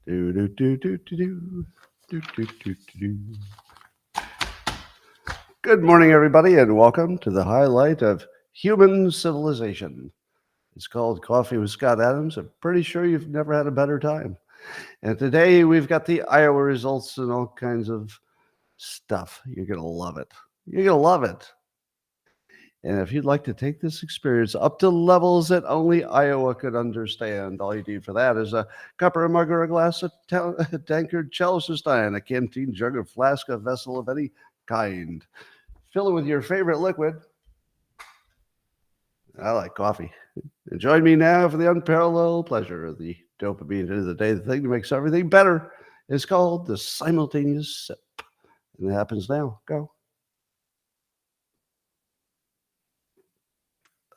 Do, do, do, do, do, do. Do, do, do, do, do. Good morning, everybody, and welcome to the highlight of human civilization. It's called Coffee with Scott Adams. I'm pretty sure you've never had a better time. And today we've got the Iowa results and all kinds of stuff. You're going to love it. You're going to love it. And if you'd like to take this experience up to levels that only Iowa could understand, all you need for that is a cup or a mug or a glass, a tankard, chalice or stein, a canteen, jug or flask, a vessel of any kind. Fill it with your favorite liquid. I like coffee. And join me now for the unparalleled pleasure of the dopamine of the day. The thing that makes everything better is called the simultaneous sip. And it happens now. Go.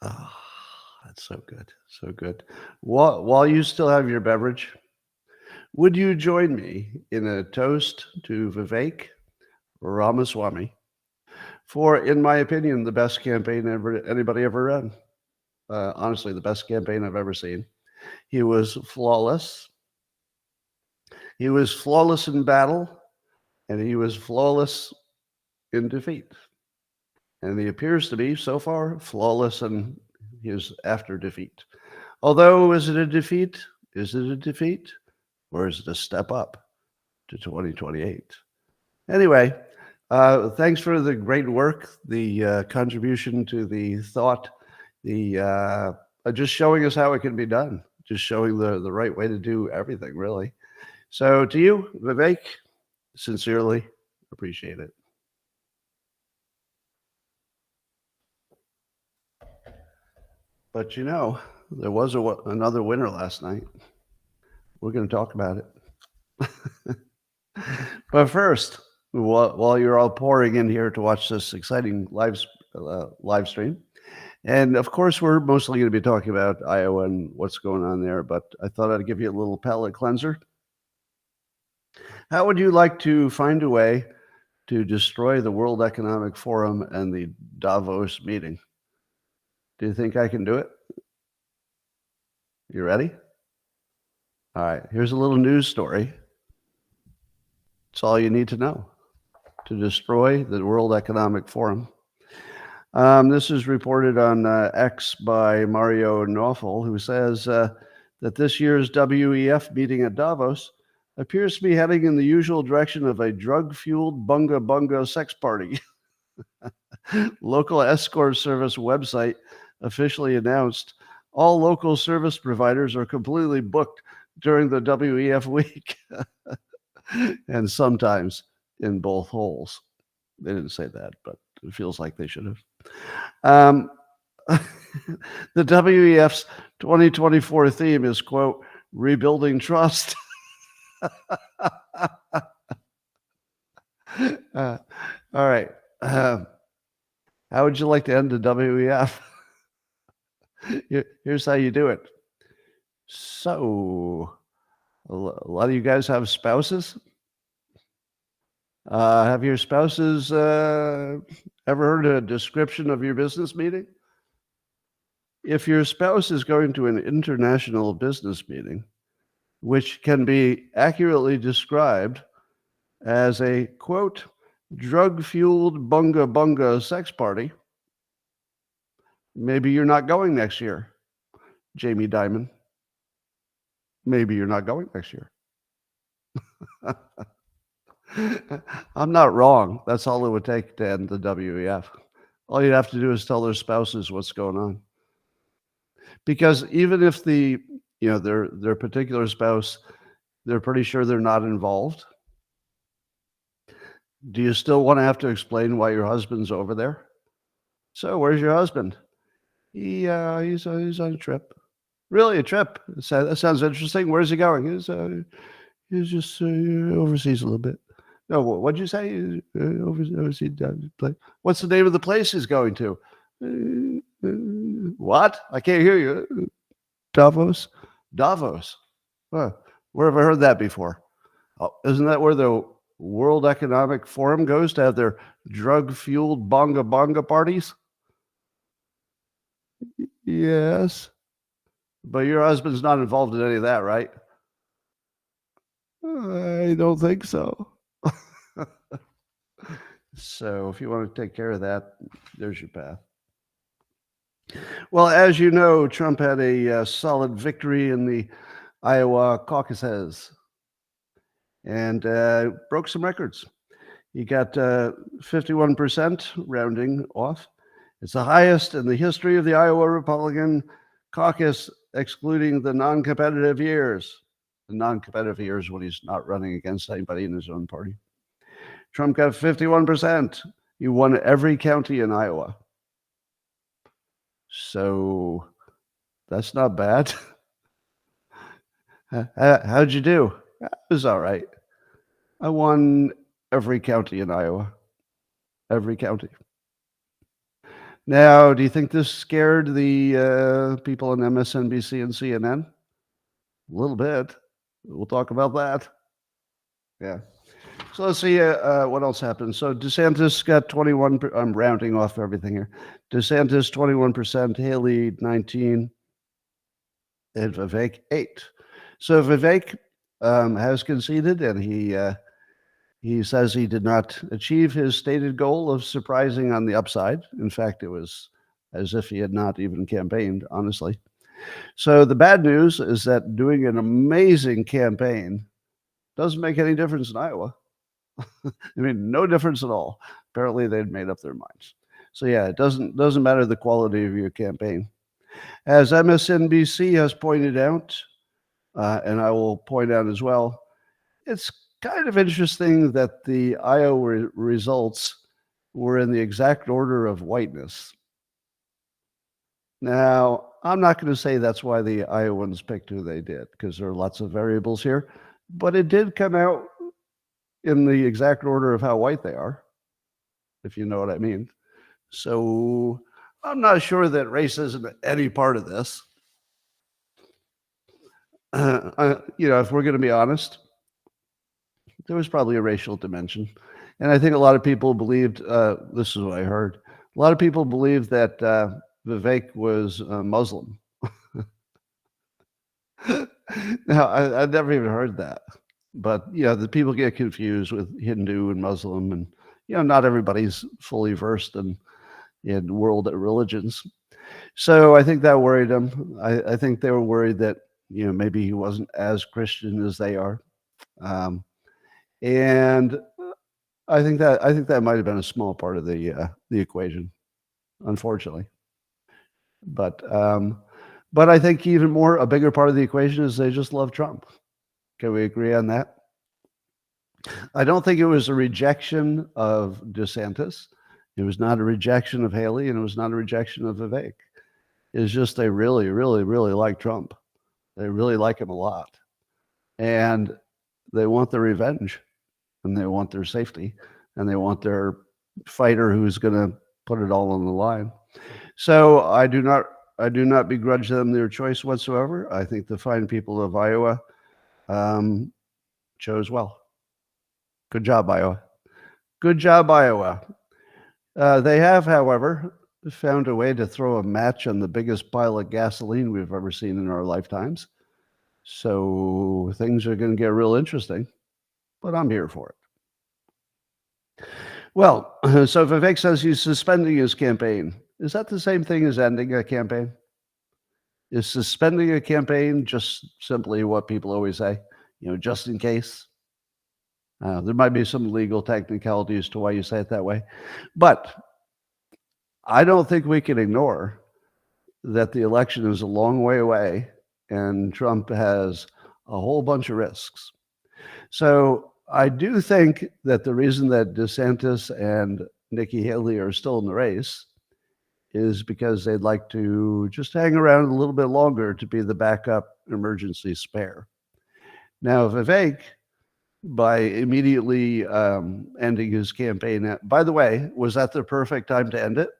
Ah, that's so good. So good. While you still have your beverage, would you join me in a toast to Vivek Ramaswamy for, in my opinion, the best campaign anybody ever ran? Honestly, the best campaign I've ever seen. He was flawless. He was flawless in battle, and he was flawless in defeat. And he appears to be, so far, flawless in his after defeat. Although, is it a defeat? Is it a defeat? Or is it a step up to 2028? Anyway, thanks for the great work, the contribution to the thought, the just showing us how it can be done, just showing the right way to do everything, really. So to you, Vivek, sincerely appreciate it. But you know, there was another winner last night. We're going to talk about it. But first, while you're all pouring in here to watch this exciting live stream, and of course, we're mostly going to be talking about Iowa and what's going on there, but I thought I'd give you a little palate cleanser. How would you like to find a way to destroy the World Economic Forum and the Davos meeting? Do you think I can do it? You ready? All right, here's a little news story. It's all you need to know to destroy the World Economic Forum. This is reported on X by Mario Naufel, who says that this year's WEF meeting at Davos appears to be heading in the usual direction of a drug-fueled bunga bunga sex party. Local escort service website officially announced all local service providers are completely booked during the WEF week, and sometimes in both holes. They didn't say that, but it feels like they should have. The WEF's 2024 theme is, quote, rebuilding trust. All right. How would you like to end the WEF? Here's how you do it. So, a lot of you guys have spouses? Have your spouses ever heard a description of your business meeting? If your spouse is going to an international business meeting, which can be accurately described as a, quote, drug-fueled bunga bunga sex party, maybe you're not going next year, Jamie Dimon. Maybe you're not going next year. I'm not wrong. That's all it would take to end the WEF. All you'd have to do is tell their spouses what's going on. Because even if their particular spouse, they're pretty sure they're not involved, do you still want to have to explain why your husband's over there? So where's your husband? He's on a trip. Really, a trip? That sounds interesting. Where's he going? He's just overseas a little bit. No, what'd you say? Overseas place. What's the name of the place he's going to? What? I can't hear you. Davos? Davos. Huh. Where have I heard that before? Oh, isn't that where the World Economic Forum goes to have their drug-fueled bonga bonga parties? Yes. But your husband's not involved in any of that, right? I don't think so. So if you want to take care of that, there's your path. Well, as you know, Trump had a solid victory in the Iowa caucuses and broke some records. He got 51%, rounding off. It's the highest in the history of the Iowa Republican caucus, excluding the non-competitive years. The non-competitive years when he's not running against anybody in his own party. Trump got 51%. He won every county in Iowa. So that's not bad. How'd you do? It was all right. I won every county in Iowa. Every county. Now, do you think this scared the people on MSNBC and CNN? A little bit. We'll talk about that. Yeah. So let's see what else happened. So DeSantis got 21. I'm rounding off everything here. DeSantis 21%, Haley 19, and Vivek 8. So Vivek has conceded, and he says he did not achieve his stated goal of surprising on the upside. In fact, it was as if he had not even campaigned, honestly. So the bad news is that doing an amazing campaign doesn't make any difference in Iowa. I mean, no difference at all. Apparently, they'd made up their minds. So yeah, it doesn't matter the quality of your campaign. As MSNBC has pointed out, and I will point out as well, it's kind of interesting that the Iowa results were in the exact order of whiteness. Now, I'm not going to say that's why the Iowans picked who they did, because there are lots of variables here, but it did come out in the exact order of how white they are, if you know what I mean. So I'm not sure that race isn't any part of this. If we're going to be honest, there was probably a racial dimension. And I think a lot of people believed, this is what I heard, a lot of people believed that Vivek was Muslim. Now, I've never even heard that. But, the people get confused with Hindu and Muslim. And, not everybody's fully versed in world religions. So I think that worried them. I think they were worried that, maybe he wasn't as Christian as they are. And I think that might have been a small part of the equation, unfortunately. But I think even more, a bigger part of the equation is they just love Trump. Can we agree on that? I don't think it was a rejection of DeSantis. It was not a rejection of Haley, and it was not a rejection of Vivek. It's just they really, really, really like Trump. They really like him a lot. And they want their revenge, and they want their safety, and they want their fighter who's going to put it all on the line. So I do not begrudge them their choice whatsoever. I think the fine people of Iowa chose well. Good job, Iowa. Good job, Iowa. They have, however, found a way to throw a match on the biggest pile of gasoline we've ever seen in our lifetimes. So things are going to get real interesting, but I'm here for it. Well, so Vivek says he's suspending his campaign. Is that the same thing as ending a campaign? Is suspending a campaign just simply what people always say, just in case? There might be some legal technicality as to why you say it that way. But I don't think we can ignore that the election is a long way away and Trump has a whole bunch of risks. So I do think that the reason that DeSantis and Nikki Haley are still in the race is because they'd like to just hang around a little bit longer to be the backup emergency spare. Now, Vivek, by immediately ending his campaign, by the way, was that the perfect time to end it?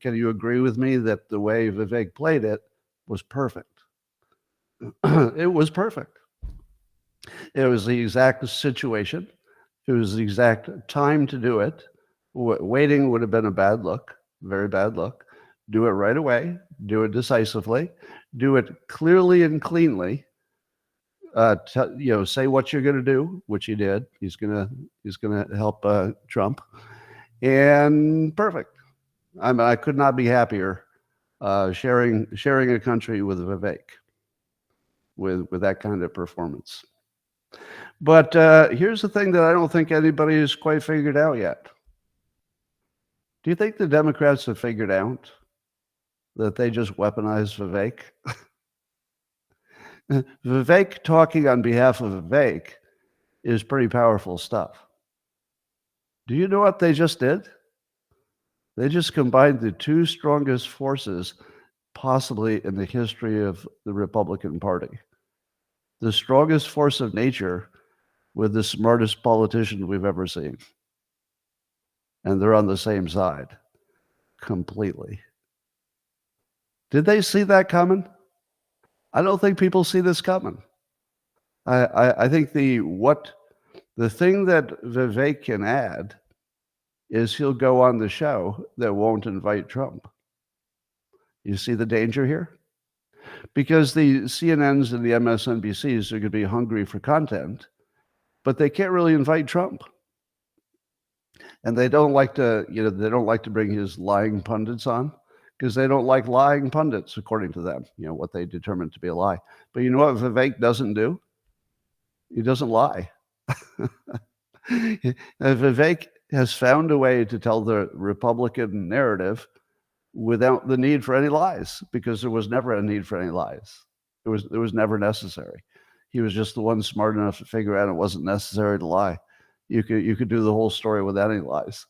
Can you agree with me that the way Vivek played it was perfect? It was perfect. It was the exact situation. It was the exact time to do it. Waiting would have been a bad look, very bad look. Do it right away. Do it decisively. Do it clearly and cleanly. say what you're going to do, which he did. He's gonna help Trump, and perfect. I could not be happier sharing a country with Vivek with that kind of performance. But here's the thing that I don't think anybody has quite figured out yet. Do you think the Democrats have figured out that they just weaponized Vivek? Vivek talking on behalf of Vivek is pretty powerful stuff. Do you know what they just did? They just combined the two strongest forces possibly in the history of the Republican Party. The strongest force of nature with the smartest politician we've ever seen. And they're on the same side completely. Did they see that coming? I don't think people see this coming. I think the thing that Vivek can add is he'll go on the show that won't invite Trump. You see the danger here? Because the CNNs and the MSNBCs are going to be hungry for content, but they can't really invite Trump. And they don't like to, they don't like to bring his lying pundits on because they don't like lying pundits, according to them, what they determine to be a lie. But you know what Vivek doesn't do? He doesn't lie. Vivek has found a way to tell the Republican narrative without the need for any lies, because there was never a need for any lies. It was never necessary. He was just the one smart enough to figure out it wasn't necessary to lie. You could do the whole story without any lies.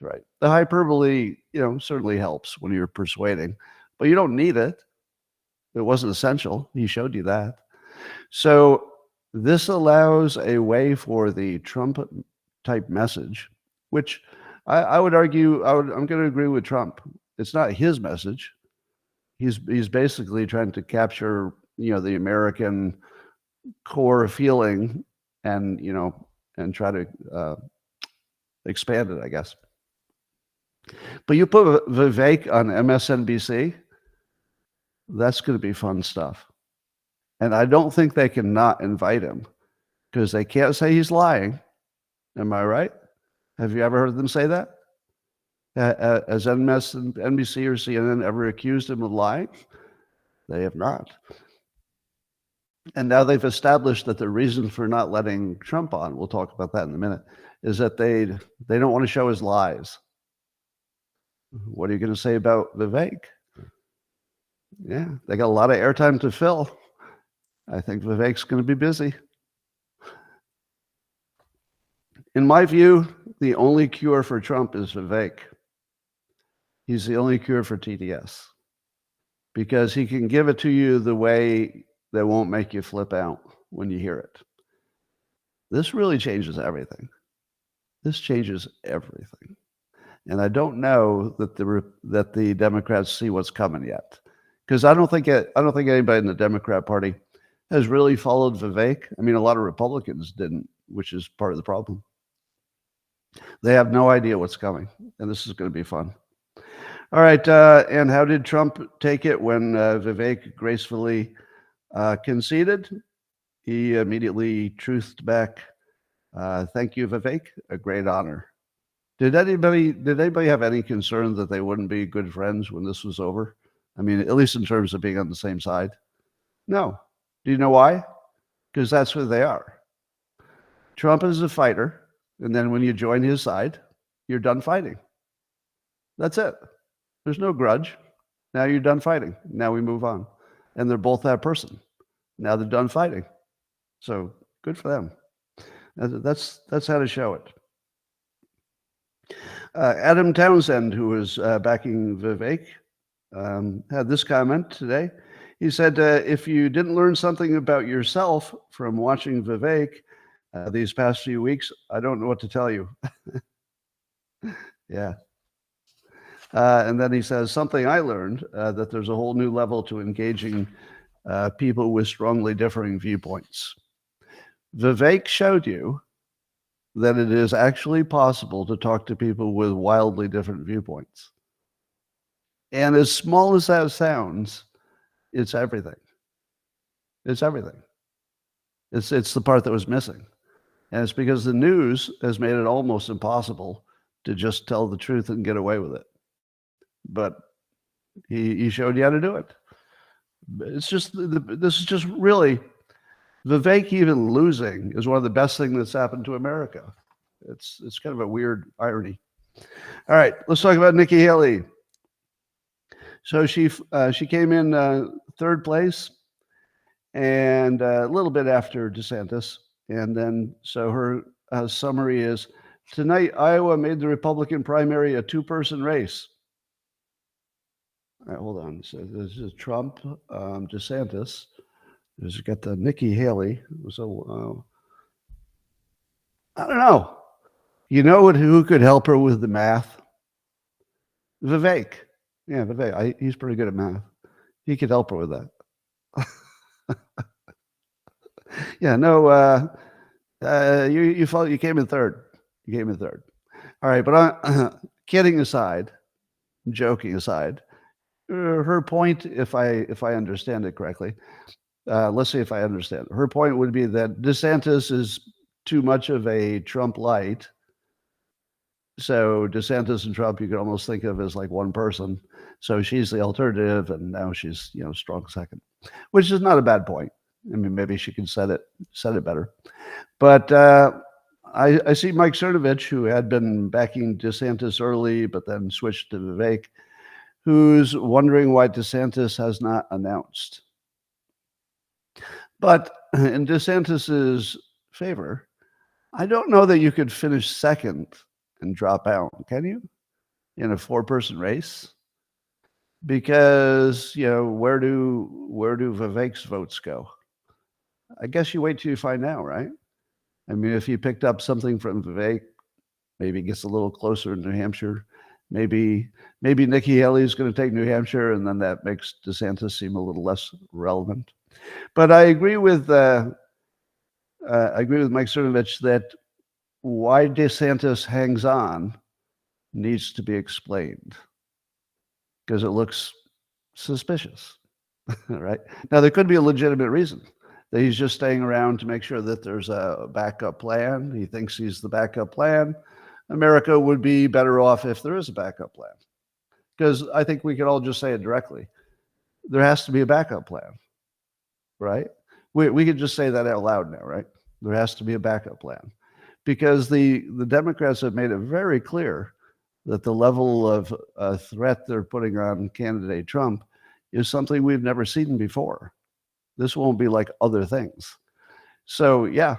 Right. The hyperbole, certainly helps when you're persuading, but you don't need it. It wasn't essential. He showed you that. So this allows a way for the Trump type message, which I would argue, I'm going to agree with Trump. It's not his message. He's basically trying to capture, the American core feeling and, and try to expand it, I guess. But you put Vivek on MSNBC, that's going to be fun stuff. And I don't think they can not invite him because they can't say he's lying. Am I right? Have you ever heard them say that? Has MSNBC or CNN ever accused him of lying? They have not. And now they've established that the reason for not letting Trump on, we'll talk about that in a minute, is that they don't want to show his lies. What are you going to say about Vivek? Yeah, they got a lot of airtime to fill. I think Vivek's going to be busy. In my view, the only cure for Trump is Vivek. He's the only cure for TDS because he can give it to you the way that won't make you flip out when you hear it. This really changes everything. This changes everything. And I don't know that the Democrats see what's coming yet, because I don't think anybody in the Democrat Party has really followed Vivek. I mean, a lot of Republicans didn't, which is part of the problem. They have no idea what's coming, and this is going to be fun. All right, and how did Trump take it when Vivek gracefully conceded? He immediately truthed back, "Thank you, Vivek. A great honor." Did anybody have any concern that they wouldn't be good friends when this was over? I mean, at least in terms of being on the same side. No. Do you know why? Because that's who they are. Trump is a fighter, and then when you join his side, you're done fighting. That's it. There's no grudge. Now you're done fighting. Now we move on. And they're both that person. Now they're done fighting. So good for them. That's how to show it. Adam Townsend, who was backing Vivek, had this comment today. He said, if you didn't learn something about yourself from watching Vivek these past few weeks, I don't know what to tell you. Yeah. And then he says, something I learned, that there's a whole new level to engaging people with strongly differing viewpoints. Vivek showed you that it is actually possible to talk to people with wildly different viewpoints. And as small as that sounds, it's everything. It's everything. It's the part that was missing. And it's because the news has made it almost impossible to just tell the truth and get away with it. But he showed you how to do it. It's just this is just really Vivek even losing is one of the best things that's happened to America. It's kind of a weird irony. All right, let's talk about Nikki Haley. So she came in third place, and a little bit after DeSantis, and then so her summary is tonight Iowa made the Republican primary a two-person race. All right, hold on. So this is Trump, DeSantis. There's got the Nikki Haley. So I don't know. You know who could help her with the math? Vivek. Yeah, Vivek. He's pretty good at math. He could help her with that. Yeah, no. You came in third. You came in third. All right, but kidding aside, joking aside, her point, if I understand it correctly, let's see if I understand. Her point would be that DeSantis is too much of a Trump light. So DeSantis and Trump, you could almost think of as like one person. So she's the alternative, and now she's strong second, which is not a bad point. I mean, maybe she can set it better. But I see Mike Cernovich, who had been backing DeSantis early, but then switched to Vivek, who's wondering why DeSantis has not announced. But in DeSantis's favor, I don't know that you could finish second and drop out, can you? In a four-person race? Because, where do Vivek's votes go? I guess you wait till you find out, right? I mean, if you picked up something from Vivek, maybe it gets a little closer in New Hampshire. Maybe Nikki Haley is going to take New Hampshire, and then that makes DeSantis seem a little less relevant. But I agree with Mike Cernovich that why DeSantis hangs on needs to be explained because it looks suspicious, right? Now, there could be a legitimate reason that he's just staying around to make sure that there's a backup plan. He thinks he's the backup plan. America would be better off if there is a backup plan, because I think we could all just say it directly. There has to be a backup plan, right? We could just say that out loud now, right? There has to be a backup plan. Because the Democrats have made it very clear that the level of threat they're putting on candidate Trump is something we've never seen before. This won't be like other things. So, yeah.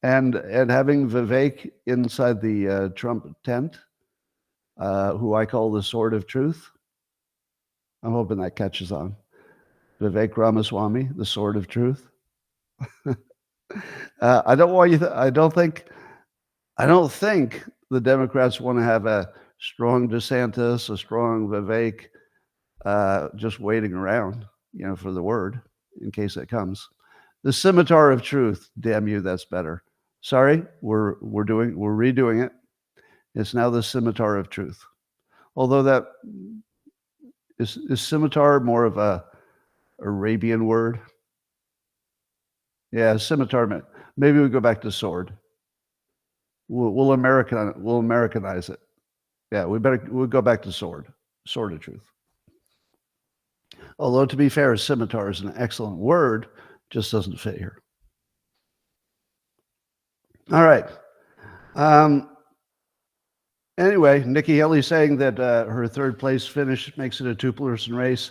And having Vivek inside the Trump tent, who I call the sword of truth, I'm hoping that catches on. Vivek Ramaswamy, the sword of truth. I don't think the Democrats want to have a strong DeSantis, a strong Vivek, just waiting around, for the word in case it comes. The scimitar of truth. Damn you, that's better. Sorry, we're redoing it. It's now the scimitar of truth. Although that is scimitar more of a Arabian word. Yeah, scimitar. Maybe we go back to sword. We'll Americanize it. Yeah, we'll go back to sword of truth. Although to be fair, scimitar is an excellent word, just doesn't fit here. All right. Anyway, Nikki Haley saying that her third place finish makes it a two-person race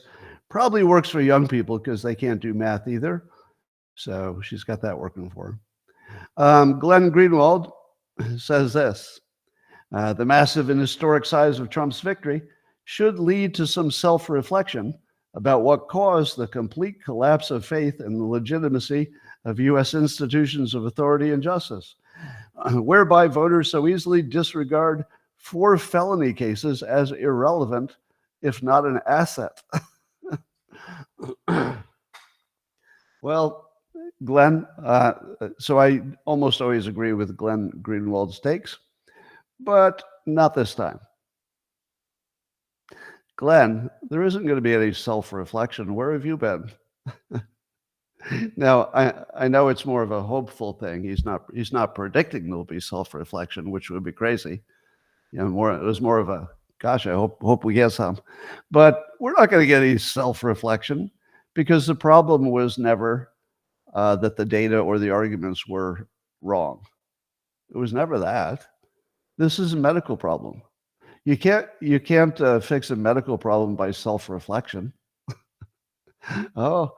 probably works for young people because they can't do math either. So she's got that working for her. Glenn Greenwald says this, the massive and historic size of Trump's victory should lead to some self-reflection about what caused the complete collapse of faith in the legitimacy of U.S. institutions of authority and justice, whereby voters so easily disregard 4 felony cases as irrelevant, if not an asset. Well, Glenn, so I almost always agree with Glenn Greenwald's takes, but not this time. Glenn, there isn't going to be any self-reflection. Where have you been? Now, I know it's more of a hopeful thing. He's not predicting there'll be self-reflection, which would be crazy. It was more of a, gosh, I hope we get some. But we're not going to get any self-reflection because the problem was never that the data or the arguments were wrong. It was never that. This is a medical problem. You can't fix a medical problem by self-reflection. Oh,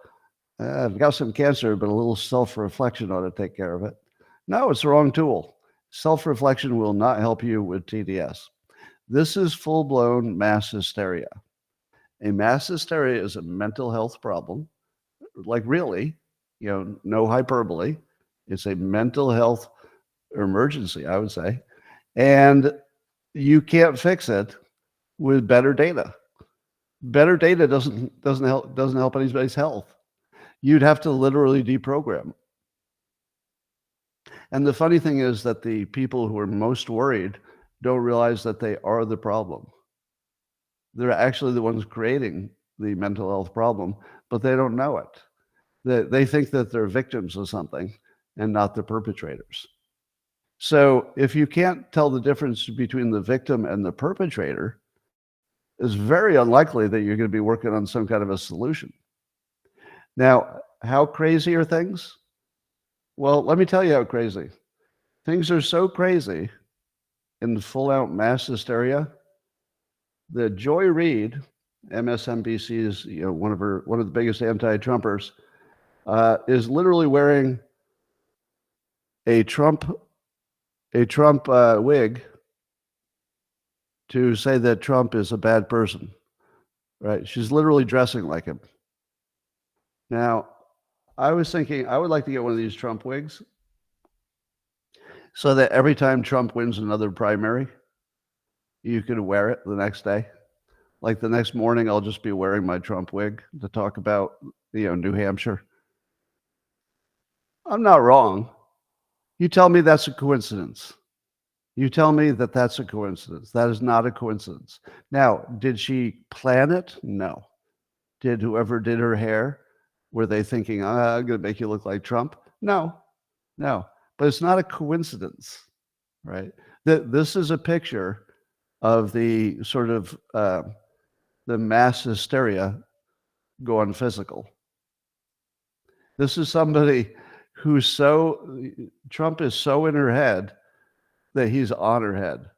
I've got some cancer, but a little self-reflection ought to take care of it. No, it's the wrong tool. Self-reflection will not help you with TDS. This is full-blown mass hysteria. A mass hysteria is a mental health problem, like really, no hyperbole. It's a mental health emergency, I would say. And you can't fix it with better data. Better data doesn't help anybody's health. You'd have to literally deprogram. And the funny thing is that the people who are most worried don't realize that they are the problem. They're actually the ones creating the mental health problem, but they don't know it. They think that they're victims of something and not the perpetrators. So if you can't tell the difference between the victim and the perpetrator, it's very unlikely that you're going to be working on some kind of a solution. Now, how crazy are things? Well, let me tell you how crazy. Things are so crazy in full-out mass hysteria that Joy Reid, MSNBC's one of the biggest anti-Trumpers, is literally wearing a Trump wig to say that Trump is a bad person. Right? She's literally dressing like him. Now, I was thinking I would like to get one of these Trump wigs so that every time Trump wins another primary, you could wear it the next day. Like the next morning, I'll just be wearing my Trump wig to talk about, New Hampshire. I'm not wrong. You tell me that's a coincidence. You tell me that that's a coincidence. That is not a coincidence. Now, did she plan it? No. Did whoever did her hair, were they thinking, I'm going to make you look like Trump? No. But it's not a coincidence, right? This is a picture of the sort of the mass hysteria going physical. This is somebody who's Trump is so in her head that he's on her head.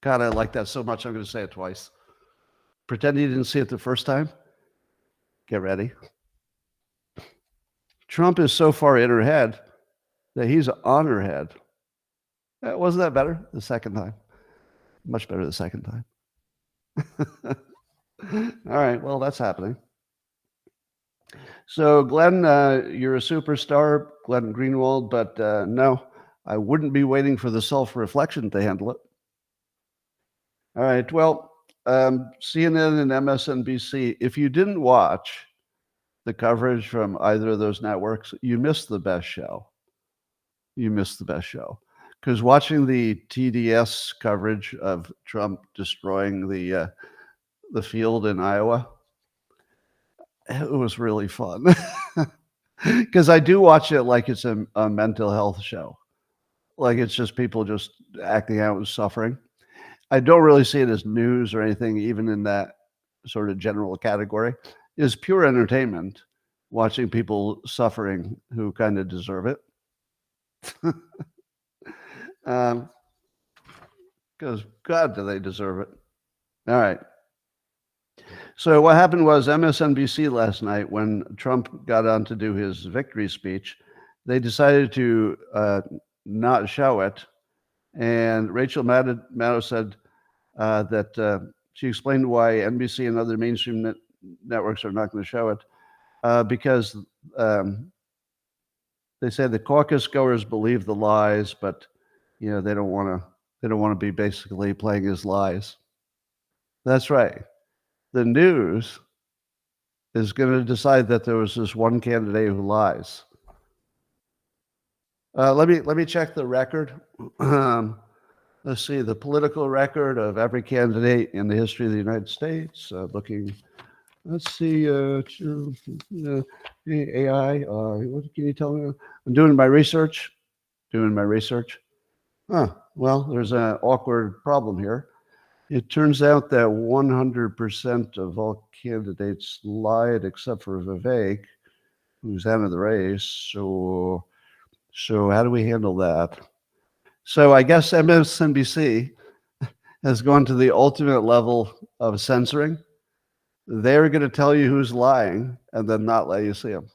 God, I like that so much, I'm going to say it twice. Pretend you didn't see it the first time. Get ready. Trump is so far in her head that he's on her head. Wasn't that better the second time? Much better the second time. All right, well, that's happening. So, Glenn, you're a superstar, Glenn Greenwald, but no, I wouldn't be waiting for the self-reflection to handle it. All right, well, CNN and MSNBC, if you didn't watch the coverage from either of those networks, you missed the best show. You missed the best show. Because watching the TDS coverage of Trump destroying the field in Iowa, it was really fun. Because I do watch it like it's a mental health show. Like it's just people just acting out and suffering. I don't really see it as news or anything, even in that sort of general category. It's pure entertainment, watching people suffering who kind of deserve it. Because God, do they deserve it. All right. So what happened was MSNBC last night, when Trump got on to do his victory speech, they decided to not show it. And Rachel Maddow said that she explained why NBC and other mainstream networks are not going to show it because they said the caucus goers believe the lies, but they don't want to be basically playing his lies. That's right. The news is going to decide that there was this one candidate who lies. Let me check the record. Let's see the political record of every candidate in the history of the United States. Let's see. Hey, AI, what can you tell me? I'm doing my research. Doing my research. Well, there's an awkward problem here. It turns out that 100% of all candidates lied except for Vivek, who's out of the race. So how do we handle that? So I guess MSNBC has gone to the ultimate level of censoring. They're going to tell you who's lying and then not let you see them.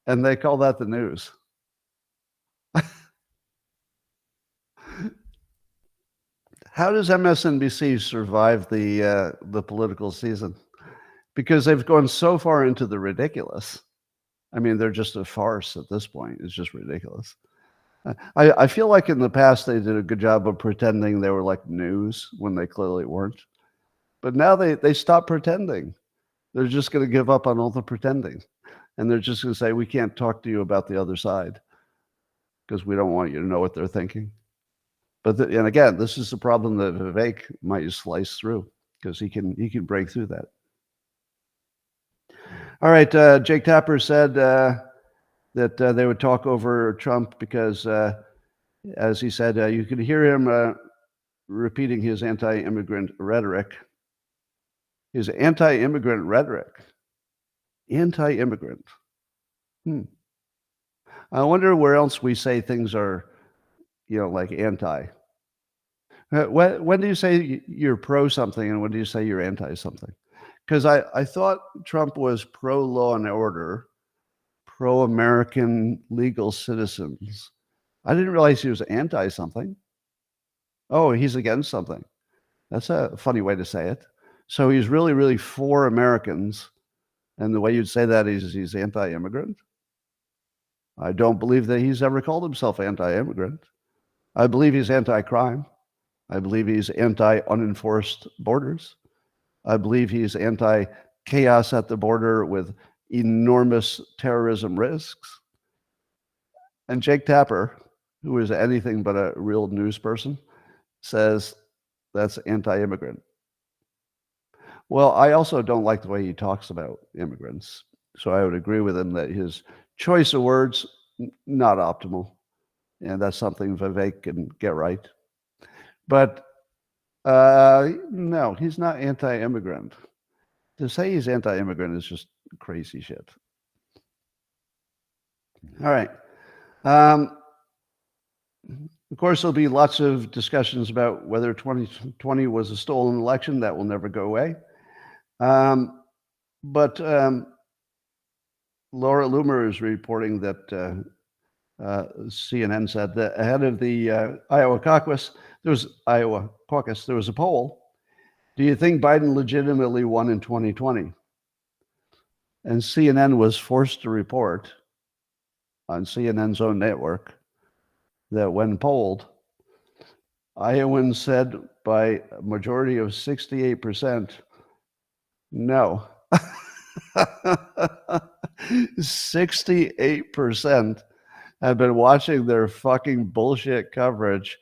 And they call that the news. How does MSNBC survive the political season? Because they've gone so far into the ridiculous. I mean, they're just a farce at this point. It's just ridiculous. I feel like in the past they did a good job of pretending they were like news when they clearly weren't. But now they stopped pretending. They're just going to give up on all the pretending. And they're just going to say, we can't talk to you about the other side because we don't want you to know what they're thinking. But and again, this is the problem that Vivek might slice through because he can break through that. All right, Jake Tapper said that they would talk over Trump because, as he said, you could hear him repeating his anti-immigrant rhetoric. His anti-immigrant rhetoric. Anti-immigrant. I wonder where else we say things are, like anti. When do you say you're pro something and when do you say you're anti something? Because I thought Trump was pro law and order, pro American legal citizens. I didn't realize he was anti something. Oh, he's against something. That's a funny way to say it. So he's really, really for Americans. And the way you'd say that is he's anti-immigrant. I don't believe that he's ever called himself anti-immigrant. I believe he's anti-crime. I believe he's anti-unenforced borders. I believe he's anti-chaos at the border with enormous terrorism risks. And Jake Tapper, who is anything but a real news person, says that's anti-immigrant. Well, I also don't like the way he talks about immigrants. So I would agree with him that his choice of words, not optimal. And that's something Vivek can get right. But no, he's not anti-immigrant. To say he's anti-immigrant is just crazy shit. All right. Of course, there'll be lots of discussions about whether 2020 was a stolen election. That will never go away. But Laura Loomer is reporting that CNN said that ahead of the Iowa caucus, there was a poll. Do you think Biden legitimately won in 2020? And CNN was forced to report on CNN's own network that when polled, Iowans said by a majority of 68%, no. 68% have been watching their fucking bullshit coverage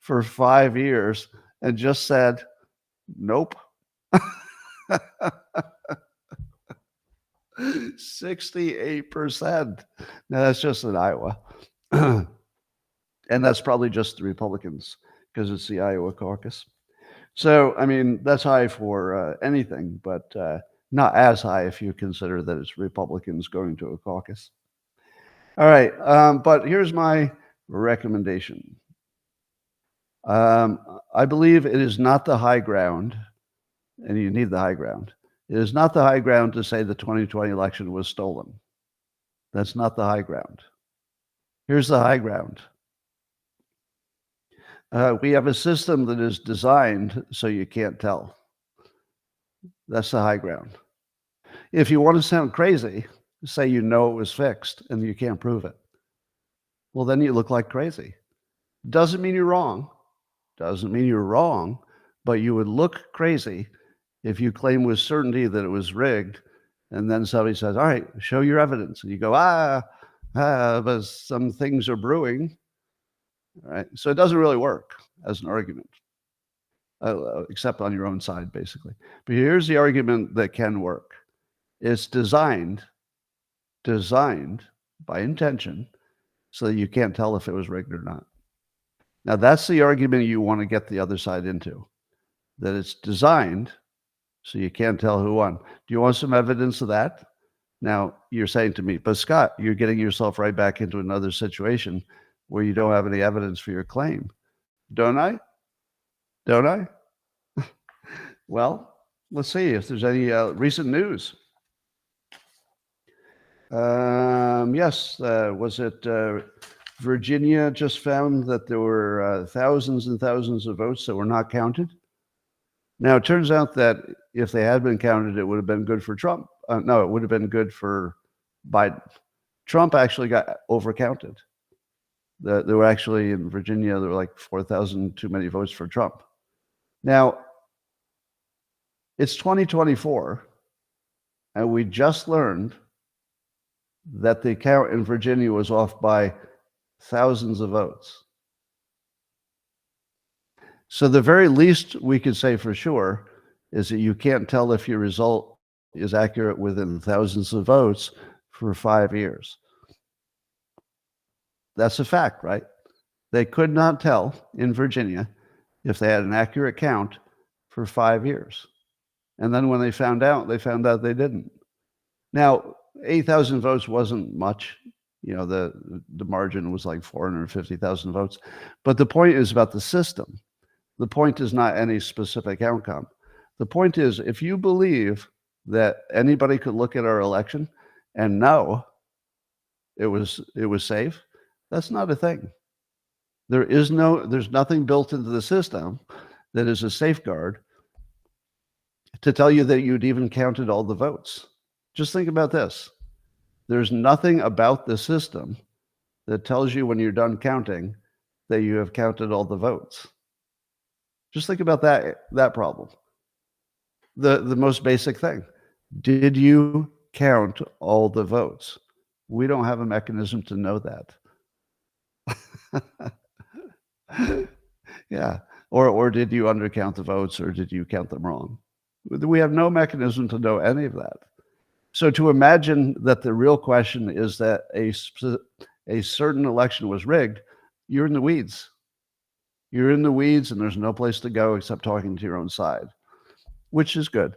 for 5 years and just said, nope. 68%. Now that's just in Iowa. And that's probably just the Republicans because it's the Iowa caucus. So, I mean, that's high for anything, but not as high if you consider that it's Republicans going to a caucus. All right, but here's my recommendation. I believe it is not the high ground, and you need the high ground. It is not the high ground to say the 2020 election was stolen. That's not the high ground. Here's the high ground. We have a system that is designed so you can't tell. That's the high ground. If you want to sound crazy, say you know it was fixed and you can't prove it. Well, then you look like crazy. Doesn't mean you're wrong. Doesn't mean you're wrong, but you would look crazy if you claim with certainty that it was rigged, and then somebody says, all right, show your evidence. And you go, but some things are brewing. All right. So it doesn't really work as an argument, except on your own side, basically. But here's the argument that can work. It's designed by intention so that you can't tell if it was rigged or not. Now, that's the argument you want to get the other side into, that it's designed so you can't tell who won. Do you want some evidence of that? Now, you're saying to me, but Scott, you're getting yourself right back into another situation where you don't have any evidence for your claim. Don't I? Don't I? Well, let's see if there's any recent news. Yes, was it Virginia just found that there were thousands and thousands of votes that were not counted? Now, it turns out that if they had been counted, it would have been good for Trump. No, it would have been good for Biden. Trump actually got overcounted. There were actually, in Virginia, there were like 4,000 too many votes for Trump. Now, it's 2024, and we just learned that the count in Virginia was off by thousands of votes. So the very least we could say for sure is that you can't tell if your result is accurate within thousands of votes for 5 years. That's a fact, right? They could not tell in Virginia if they had an accurate count for 5 years. And then when they found out they didn't. Now, 8,000 votes wasn't much. You know, the margin was like 450,000 votes. But the point is about the system. The point is not any specific outcome. The point is, if you believe that anybody could look at our election and know it was safe, that's not a thing. There's nothing built into the system that is a safeguard to tell you that you'd even counted all the votes. Just think about this. There's nothing about the system that tells you when you're done counting that you have counted all the votes. Just think about that problem. The most basic thing. Did you count all the votes? We don't have a mechanism to know that. Yeah. Or did you undercount the votes, or did you count them wrong? We have no mechanism to know any of that. So to imagine that the real question is that a certain election was rigged, you're in the weeds. You're in the weeds, and there's no place to go except talking to your own side, which is good,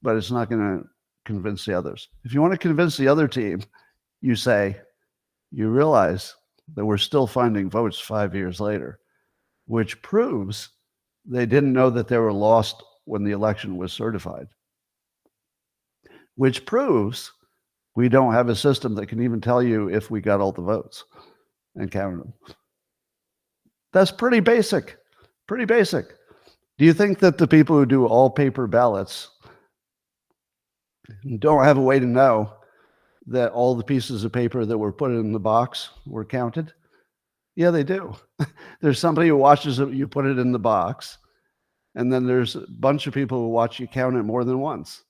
but it's not going to convince the others. If you want to convince the other team, you say, you realize that we're still finding votes 5 years later, which proves they didn't know that they were lost when the election was certified, which proves we don't have a system that can even tell you if we got all the votes and counted them. That's pretty basic, pretty basic. Do you think that the people who do all paper ballots don't have a way to know that all the pieces of paper that were put in the box were counted? Yeah, they do. There's somebody who watches it, you put it in the box, and then there's a bunch of people who watch you count it more than once.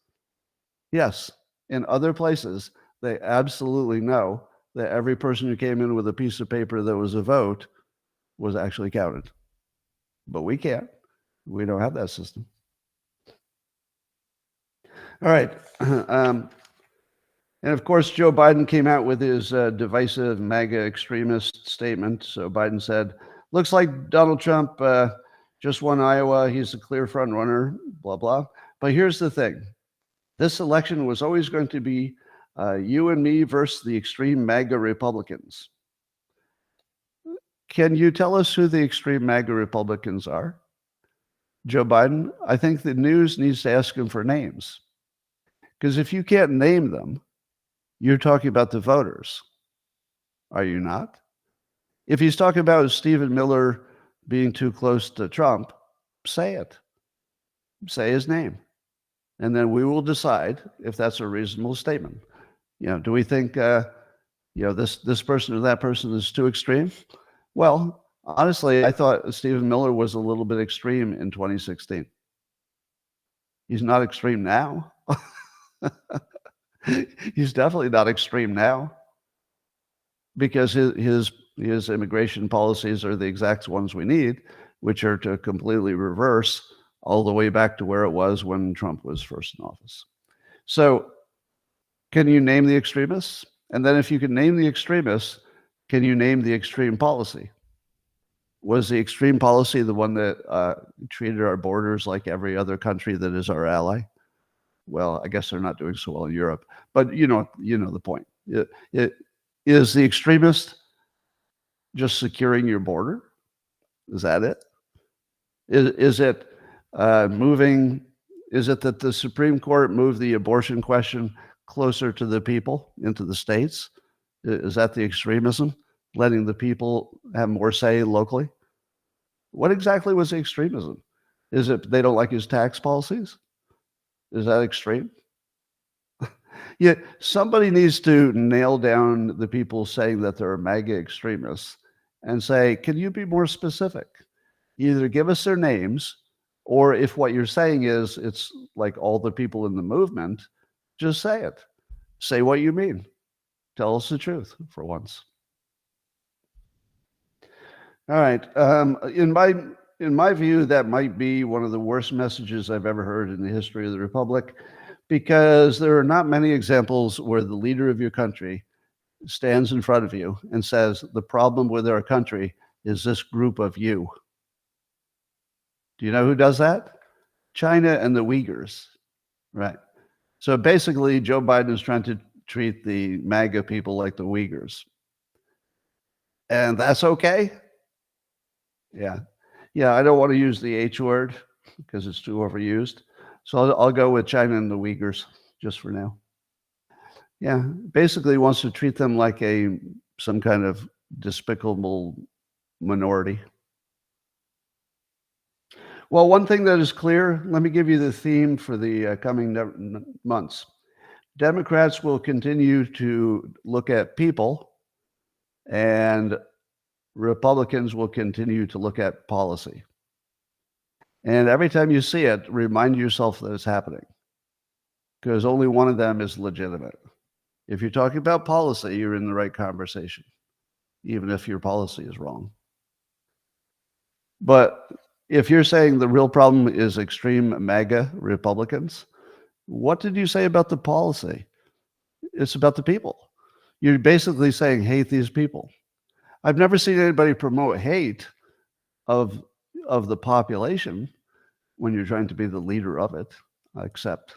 Yes, in other places, they absolutely know that every person who came in with a piece of paper that was a vote was actually counted. But we can't. We don't have that system. All right. And of course, Joe Biden came out with his divisive MAGA extremist statement. So Biden said, looks like Donald Trump just won Iowa. He's a clear front runner, blah, blah. But here's the thing. This election was always going to be you and me versus the extreme MAGA Republicans. Can you tell us who the extreme MAGA Republicans are? Joe Biden? I think the news needs to ask him for names. Because if you can't name them, you're talking about the voters. Are you not? If he's talking about Stephen Miller being too close to Trump, say it. Say his name. And then we will decide if that's a reasonable statement. You know, do we think, this person or that person is too extreme? Well, honestly, I thought Stephen Miller was a little bit extreme in 2016. He's not extreme now. He's definitely not extreme now, because his immigration policies are the exact ones we need, which are to completely reverse all the way back to where it was when Trump was first in office. So Can you name the extremists? And then if you can name the extremists, can you name the extreme policy? Was the extreme policy the one that treated our borders like every other country that is our ally? Well, I guess they're not doing so well in Europe, but you know the point. It is the extremist just securing your border? Is that it? Is it moving? Is it that the Supreme Court moved the abortion question closer to the people, into the states? Is that the extremism? Letting the people have more say locally? What exactly was the extremism? Is it they don't like his tax policies? Is that extreme? Yeah, somebody needs to nail down the people saying that they're MAGA extremists and say, can you be more specific? Either give us their names, or if what you're saying is it's like all the people in the movement, just say it. Say what you mean. Tell us the truth for once. All right. In my view, that might be one of the worst messages I've ever heard in the history of the Republic, because there are not many examples where the leader of your country stands in front of you and says, the problem with our country is this group of you. Do you know who does that? China and the Uyghurs, right? So basically, Joe Biden is trying to treat the MAGA people like the Uyghurs. And that's okay? Yeah. Yeah, I don't want to use the H word because it's too overused. So I'll go with China and the Uyghurs just for now. Yeah, basically wants to treat them like some kind of despicable minority. Well, one thing that is clear, let me give you the theme for the coming months. Democrats will continue to look at people, and Republicans will continue to look at policy. And every time you see it, remind yourself that it's happening, because only one of them is legitimate. If you're talking about policy, you're in the right conversation, even if your policy is wrong. But if you're saying the real problem is extreme MAGA Republicans, what did you say about the policy? It's about the people. You're basically saying hate these people. I've never seen anybody promote hate of the population when you're trying to be the leader of it, except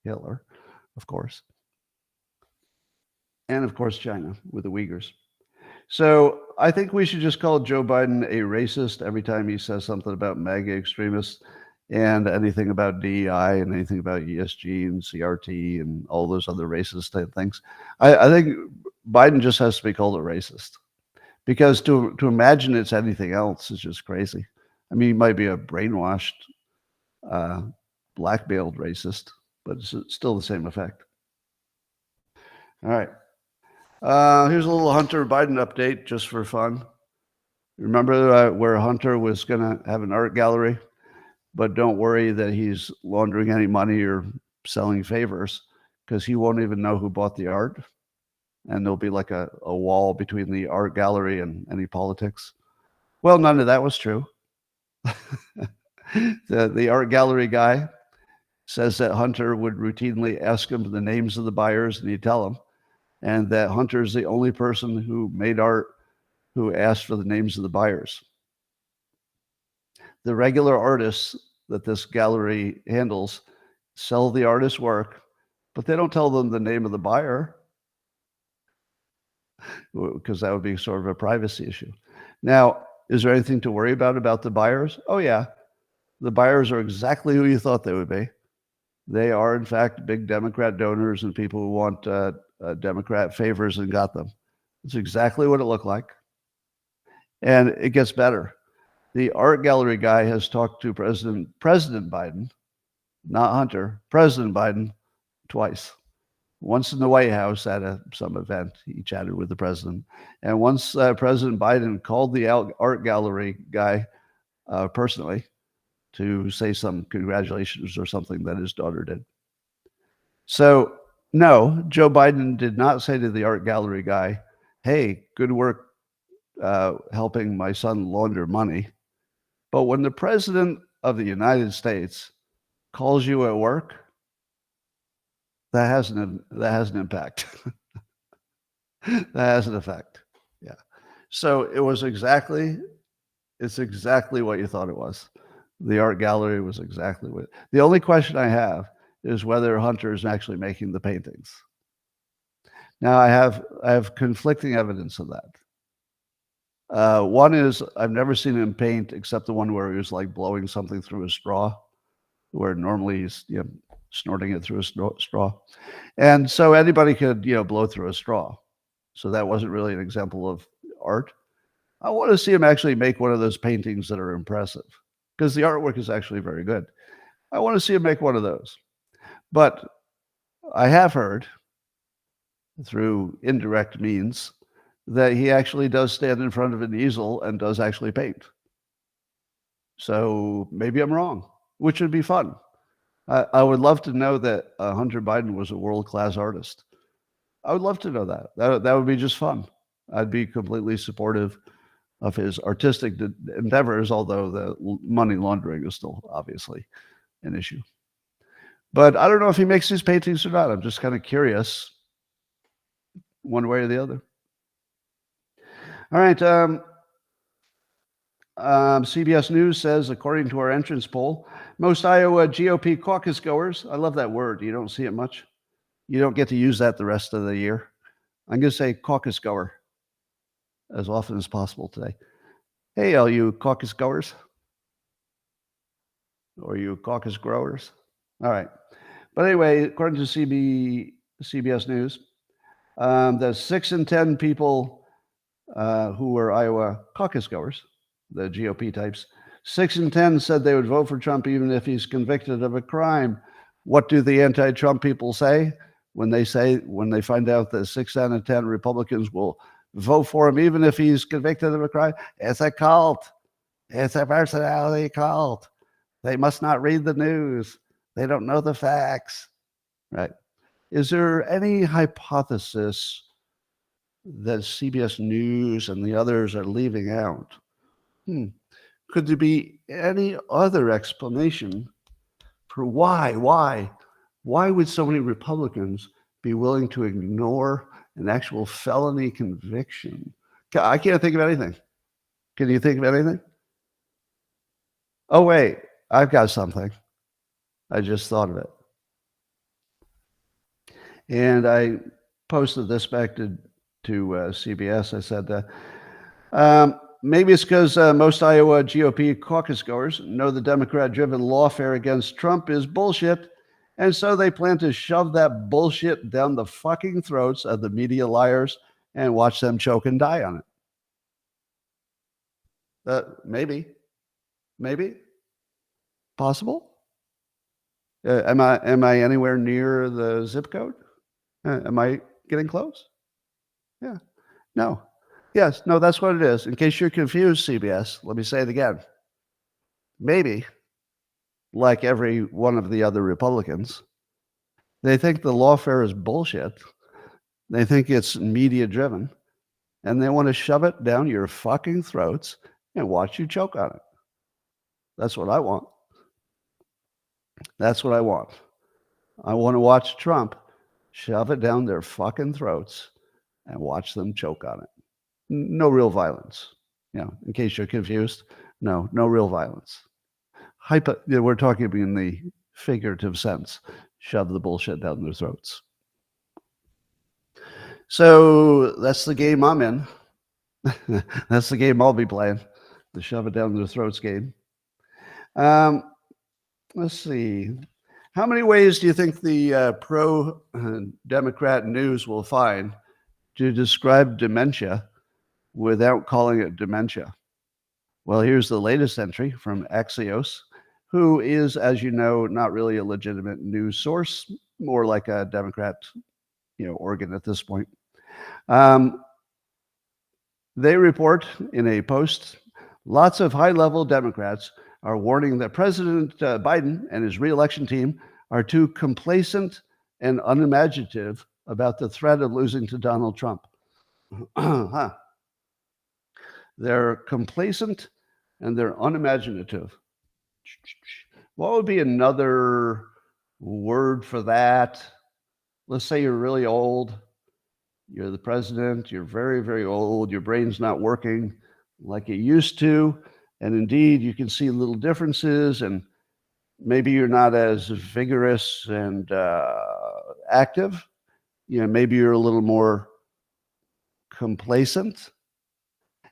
Hitler, of course. And of course, China with the Uyghurs. So I think we should just call Joe Biden a racist every time he says something about MAGA extremists and anything about DEI and anything about ESG and CRT and all those other racist type things. I think Biden just has to be called a racist, because to imagine it's anything else is just crazy. I mean, he might be a brainwashed, blackmailed racist, but it's still the same effect. All right. Here's a little Hunter Biden update just for fun. Remember where Hunter was going to have an art gallery? But don't worry that he's laundering any money or selling favors, because he won't even know who bought the art. And there'll be like a wall between the art gallery and any politics. Well, none of that was true. The art gallery guy says that Hunter would routinely ask him the names of the buyers, and he'd tell him, and that Hunter is the only person who made art who asked for the names of the buyers. The regular artists that this gallery handles sell the artist's work, but they don't tell them the name of the buyer, because that would be sort of a privacy issue. Now, is there anything to worry about the buyers? Oh, yeah. The buyers are exactly who you thought they would be. They are, in fact, big Democrat donors and people who want Democrat favors and got them. It's exactly what it looked like. And it gets better. The art gallery guy has talked to President Biden, not Hunter, President Biden, twice. Once in the White House at some event, he chatted with the president. And once President Biden called the art gallery guy personally to say some congratulations or something that his daughter did. So, no, Joe Biden did not say to the art gallery guy, hey, good work helping my son launder money. But when the president of the United States calls you at work, That has an impact. That has an effect. Yeah. So it's exactly what you thought it was. The art gallery was exactly what. The only question I have is whether Hunter is actually making the paintings. Now I have conflicting evidence of that. One is I've never seen him paint except the one where he was like blowing something through a straw, where normally he's snorting it through a straw, and so anybody could blow through a straw. So that wasn't really an example of art. I want to see him actually make one of those paintings that are impressive, because the artwork is actually very good. I want to see him make one of those. But I have heard through indirect means that he actually does stand in front of an easel and does actually paint. So maybe I'm wrong, which would be fun. I would love to know that Hunter Biden was a world-class artist. I would love to know that. That would be just fun. I'd be completely supportive of his artistic endeavors, although the money laundering is still obviously an issue. But I don't know if he makes these paintings or not. I'm just kind of curious, one way or the other. All right. CBS News says, according to our entrance poll, most Iowa GOP caucus goers, I love that word. You don't see it much. You don't get to use that the rest of the year. I'm going to say caucus goer as often as possible today. Hey, all you caucus goers, or you caucus growers. All right. But anyway, according to CBS News, the 6 in 10 people who were Iowa caucus goers, the GOP types, 6 in 10 said they would vote for Trump even if he's convicted of a crime. What do the anti-Trump people say when they find out that 6 out of 10 Republicans will vote for him even if he's convicted of a crime? It's a cult. It's a personality cult. They must not read the news. They don't know the facts. Right. Is there any hypothesis that CBS News and the others are leaving out? Could there be any other explanation for why would so many Republicans be willing to ignore an actual felony conviction? I can't think of anything. Can you think of anything? Oh, wait, I've got something. I just thought of it. And I posted this back to CBS. I said, maybe it's because most Iowa GOP caucus goers know the Democrat-driven lawfare against Trump is bullshit, and so they plan to shove that bullshit down the fucking throats of the media liars and watch them choke and die on it. Maybe. Possible? Am I anywhere near the zip code? Am I getting close? Yeah. No. Yes. No, that's what it is. In case you're confused, CBS, let me say it again. Maybe, like every one of the other Republicans, they think the lawfare is bullshit. They think it's media driven, and they want to shove it down your fucking throats and watch you choke on it. That's what I want. That's what I want. I want to watch Trump shove it down their fucking throats and watch them choke on it. No real violence. In case you're confused, no real violence. We're talking in the figurative sense. Shove the bullshit down their throats. So that's the game I'm in. That's the game I'll be playing, the shove it down their throats game. Let's see. How many ways do you think the pro-Democrat news will find to describe dementia without calling it dementia? Well, here's the latest entry from Axios, who is, as you know, not really a legitimate news source, more like a Democrat, organ at this point. They report in a post, lots of high-level Democrats are warning that President Biden and his re-election team are too complacent and unimaginative about the threat of losing to Donald Trump. They're complacent and they're unimaginative. What would be another word for that? let's say you're really old, you're the president, you're very, very old, your brain's not working like it used to, and indeed you can see little differences, and maybe you're not as vigorous and active. Maybe you're a little more complacent.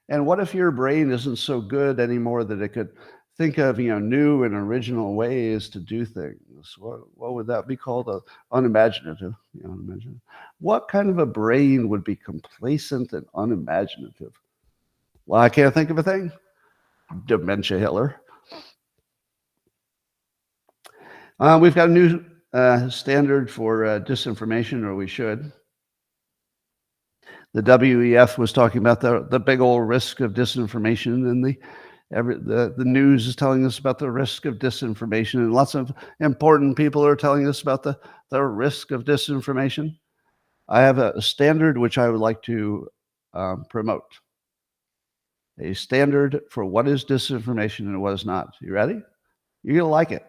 And what if your brain isn't so good anymore that it could think of new and original ways to do things? What would that be called? Unimaginative. Unimaginative. What kind of a brain would be complacent and unimaginative? Well, I can't think of a thing. Dementia Hitler. We've got a new standard for disinformation, or we should. The WEF was talking about the big old risk of disinformation, and the news is telling us about the risk of disinformation, and lots of important people are telling us about the risk of disinformation. I have a standard which I would like to promote. A standard for what is disinformation and what is not. You ready? You're going to like it.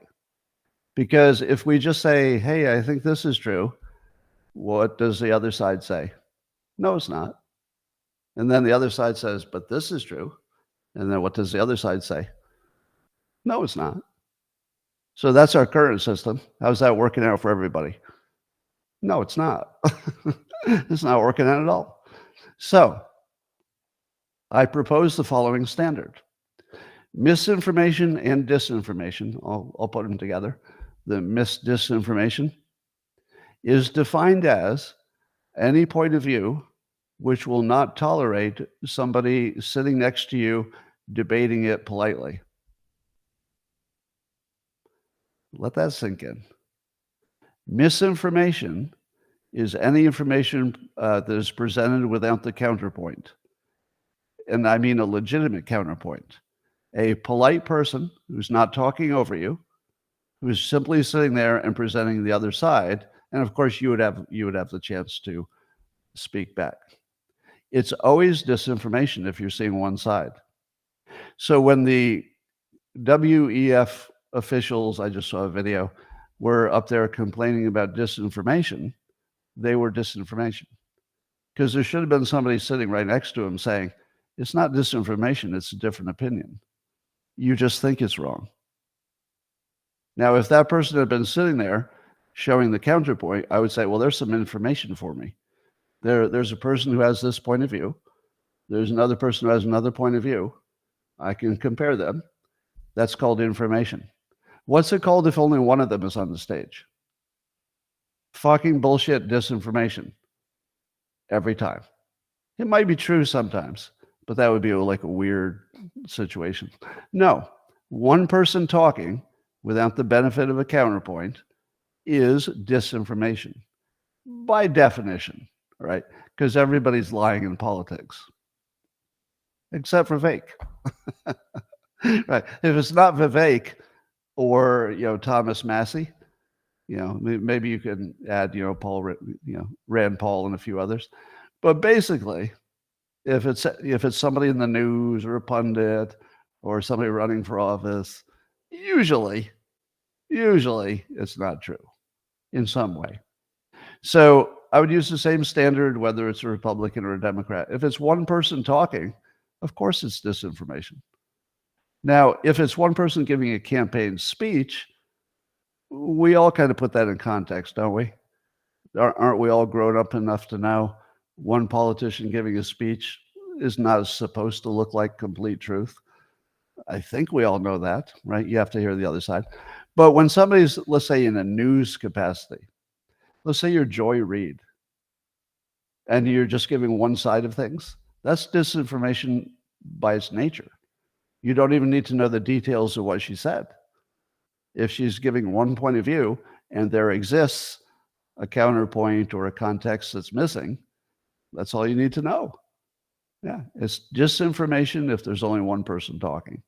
Because if we just say, hey, I think this is true, what does the other side say? No, it's not. And then the other side says, but this is true. And then what does the other side say? No, it's not. So that's our current system. How's that working out for everybody? No, it's not. It's not working out at all. So I propose the following standard. Misinformation and disinformation, I'll put them together. The disinformation is defined as any point of view which will not tolerate somebody sitting next to you debating it politely. Let that sink in. Misinformation is any information that is presented without the counterpoint. And I mean a legitimate counterpoint. A polite person who's not talking over you, who's simply sitting there and presenting the other side, and of course you would have the chance to speak back. It's always disinformation if you're seeing one side. So when the WEF officials, I just saw a video, were up there complaining about disinformation, they were disinformation. Because there should have been somebody sitting right next to them saying, it's not disinformation, it's a different opinion. You just think it's wrong. Now, if that person had been sitting there showing the counterpoint, I would say, well, there's some information for me. There's a person who has this point of view. There's another person who has another point of view. I can compare them. That's called information. What's it called if only one of them is on the stage? Fucking bullshit disinformation. Every time. It might be true sometimes, but that would be like a weird situation. No, one person talking without the benefit of a counterpoint is disinformation by definition, right? Because everybody's lying in politics, except for Vivek. Right? If it's not Vivek or Thomas Massey, maybe you can add Rand Paul and a few others, but basically, if it's somebody in the news or a pundit or somebody running for office, usually it's not true in some way. So I would use the same standard whether it's a Republican or a Democrat. If it's one person talking, of course it's disinformation. Now, if it's one person giving a campaign speech, we all kind of put that in context, don't we? Aren't we all grown up enough to know one politician giving a speech is not supposed to look like complete truth? I think we all know that, right? You have to hear the other side. But when somebody's, let's say, in a news capacity, let's say you're Joy Reid, and you're just giving one side of things, that's disinformation by its nature. You don't even need to know the details of what she said. If she's giving one point of view and there exists a counterpoint or a context that's missing, that's all you need to know. Yeah, it's disinformation if there's only one person talking.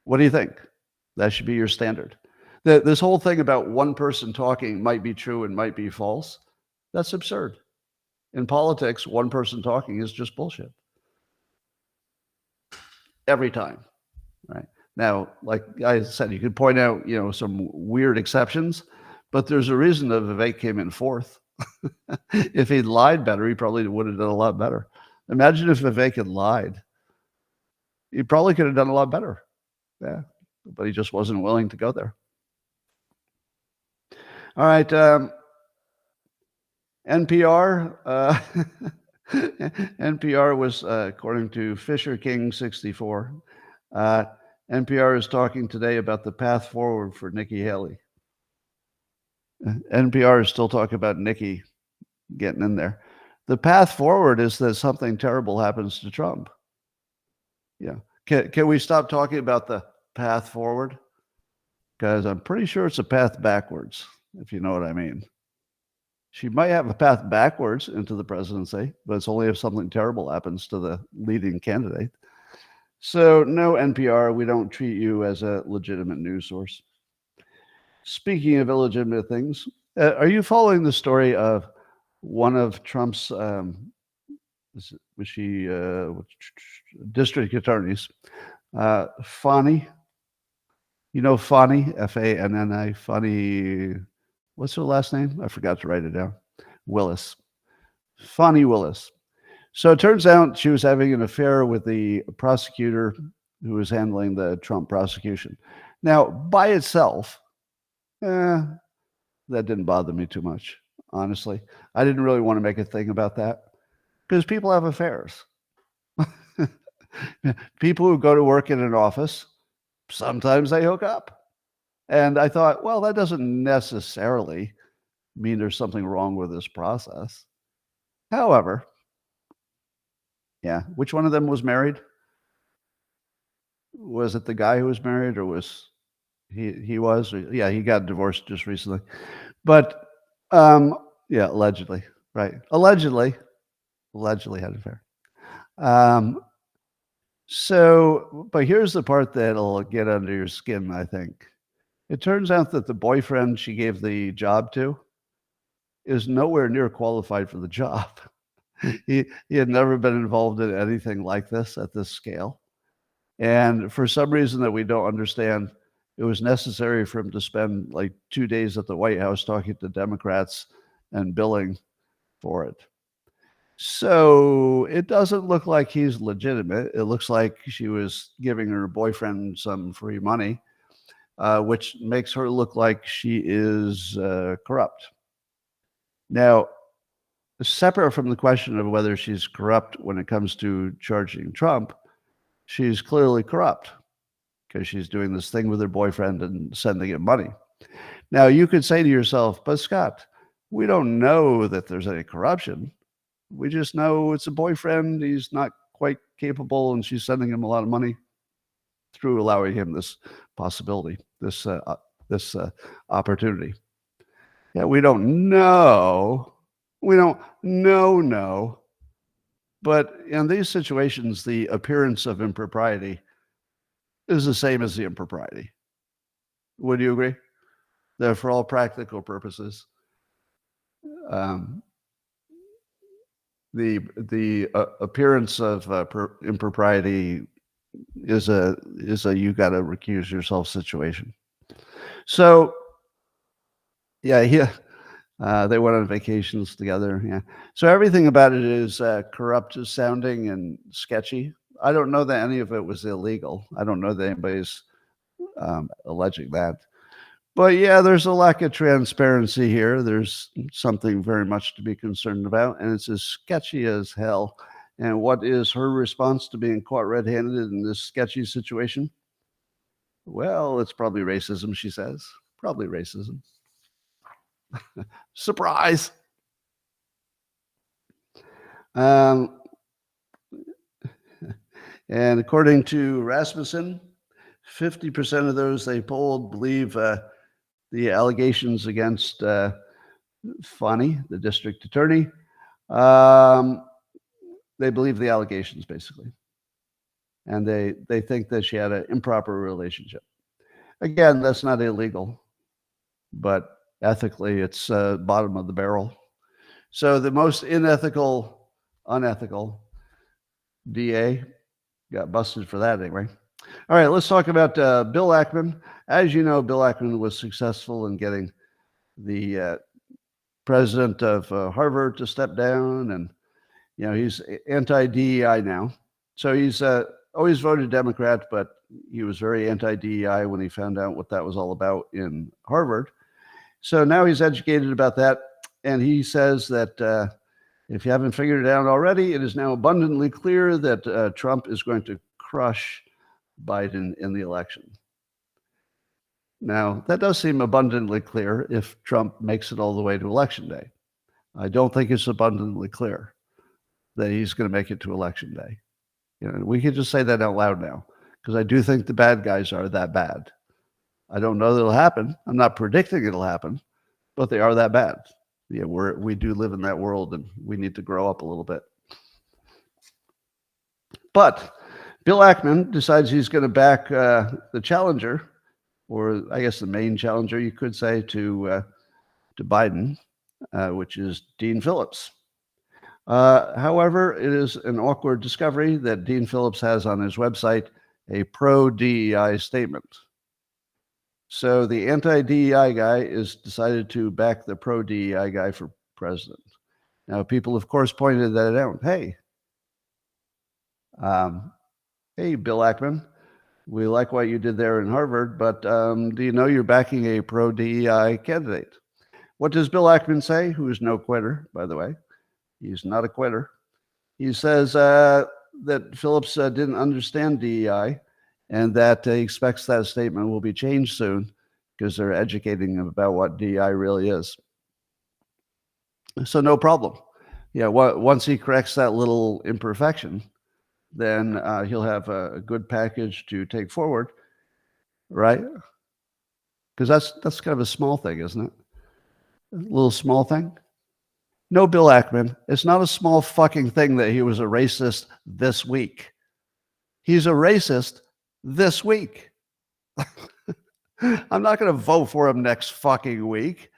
What do you think? That should be your standard. This whole thing about one person talking might be true and might be false, that's absurd. In politics, one person talking is just bullshit. Every time, right? Now, like I said, you could point out, some weird exceptions, but there's a reason that Vivek came in fourth. If he'd lied better, he probably would have done a lot better. Imagine if Vivek had lied. He probably could have done a lot better. Yeah, but he just wasn't willing to go there. All right, NPR. NPR was, according to Fisher King 64, NPR is talking today about the path forward for Nikki Haley. NPR is still talking about Nikki getting in there. The path forward is that something terrible happens to Trump. Yeah. Can we stop talking about the path forward? Because I'm pretty sure it's a path backwards, if you know what I mean. She might have a path backwards into the presidency, but it's only if something terrible happens to the leading candidate. So no, NPR, we don't treat you as a legitimate news source. Speaking of illegitimate things, are you following the story of one of Trump's district attorneys, Fani? You know Fani, F-A-N-N-I, Fani, what's her last name? I forgot to write it down. Willis. Fani Willis. So it turns out she was having an affair with the prosecutor who was handling the Trump prosecution. Now, by itself, that didn't bother me too much, honestly. I didn't really want to make a thing about that because people have affairs. People who go to work in an office, sometimes they hook up. And I thought, well, that doesn't necessarily mean there's something wrong with this process. However, yeah, which one of them was married? Was it the guy who was married, or was he was? Yeah, he got divorced just recently. But yeah, allegedly, right? Allegedly had an affair. So, but here's the part that'll get under your skin, I think. It turns out that the boyfriend she gave the job to is nowhere near qualified for the job. He had never been involved in anything like this at this scale. And for some reason that we don't understand, it was necessary for him to spend like 2 days at the White House talking to Democrats and billing for it. So it doesn't look like he's legitimate. It looks like she was giving her boyfriend some free money, which makes her look like she is corrupt. Now, separate from the question of whether she's corrupt when it comes to charging Trump, she's clearly corrupt because she's doing this thing with her boyfriend and sending him money. Now, you could say to yourself, but Scott, we don't know that there's any corruption. We just know it's a boyfriend. He's not quite capable, and she's sending him a lot of money through allowing him this possibility, this opportunity. Yeah, we don't know. We don't know. But in these situations, the appearance of impropriety is the same as the impropriety. Would you agree? That for all practical purposes, the appearance of impropriety is a you got to recuse yourself situation. So, yeah, they went on vacations together. Yeah, so everything about it is corrupt sounding and sketchy. I don't know that any of it was illegal. I don't know that anybody's alleging that. But yeah, there's a lack of transparency here. There's something very much to be concerned about, and it's as sketchy as hell. And what is her response to being caught red-handed in this sketchy situation? Well, it's probably racism, she says. Probably racism. Surprise! And according to Rasmussen, 50% of those they polled believe the allegations against Fani, the district attorney, they believe the allegations, basically. And they think that she had an improper relationship. Again, that's not illegal, but ethically, it's bottom of the barrel. So the most unethical DA got busted for that anyway. All right, let's talk about Bill Ackman. As you know, Bill Ackman was successful in getting the president of Harvard to step down, and he's anti-DEI now. So he's always voted Democrat, but he was very anti-DEI when he found out what that was all about in Harvard. So now he's educated about that, and he says that if you haven't figured it out already, it is now abundantly clear that Trump is going to crush Biden in the election. Now, that does seem abundantly clear if Trump makes it all the way to Election Day. I don't think it's abundantly clear that he's going to make it to Election Day. We could just say that out loud now, because I do think the bad guys are that bad. I don't know that it'll happen. I'm not predicting it'll happen, but they are that bad. We do live in that world, and we need to grow up a little bit. But Bill Ackman decides he's going to back the challenger, or I guess the main challenger, you could say, to Biden, which is Dean Phillips. However, it is an awkward discovery that Dean Phillips has on his website a pro-DEI statement. So the anti-DEI guy is decided to back the pro-DEI guy for president. Now, people, of course, pointed that out. Hey, Bill Ackman, we like what you did there in Harvard, but do you know you're backing a pro-DEI candidate? What does Bill Ackman say, who is no quitter, by the way? He's not a quitter. He says that Phillips didn't understand DEI, and that he expects that statement will be changed soon because they're educating him about what DEI really is. So no problem. Once he corrects that little imperfection, then he'll have a good package to take forward, right? Because that's kind of a small thing, isn't it? A little small thing. No, Bill Ackman, it's not a small fucking thing that he was a racist this week. He's a racist this week. I'm not going to vote for him next fucking week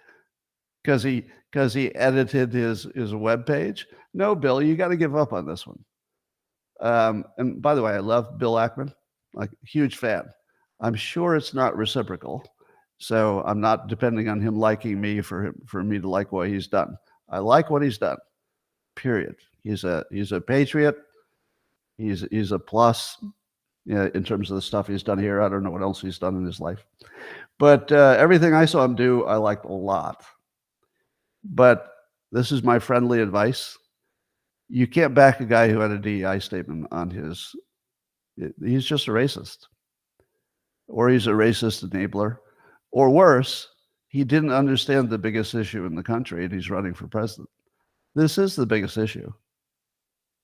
because he edited his webpage. No, Bill, you got to give up on this one. And by the way, I love Bill Ackman, like huge fan. I'm sure it's not reciprocal, so I'm not depending on him liking me for me to like what he's done. I like what he's done. Period. He's a patriot. He's a plus. In terms of the stuff he's done here. I don't know what else he's done in his life, but everything I saw him do, I liked a lot. But this is my friendly advice. You can't back a guy who had a DEI statement on his. He's just a racist, or he's a racist enabler, or worse, he didn't understand the biggest issue in the country, and he's running for president. This is the biggest issue.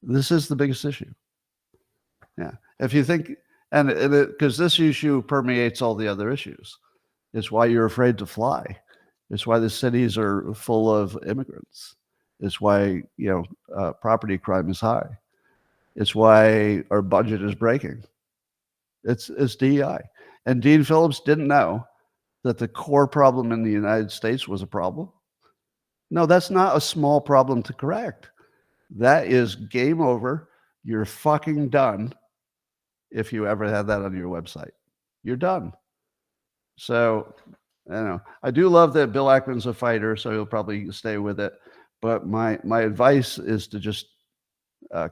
This is the biggest issue. Yeah. If you think, and because this issue permeates all the other issues, it's why you're afraid to fly. It's why the cities are full of immigrants. It's why property crime is high. It's why our budget is breaking. It's DEI. And Dean Phillips didn't know that the core problem in the United States was a problem. No, that's not a small problem to correct. That is game over. You're fucking done. If you ever had that on your website, you're done. So, I do love that Bill Ackman's a fighter, so he'll probably stay with it. But my advice is to just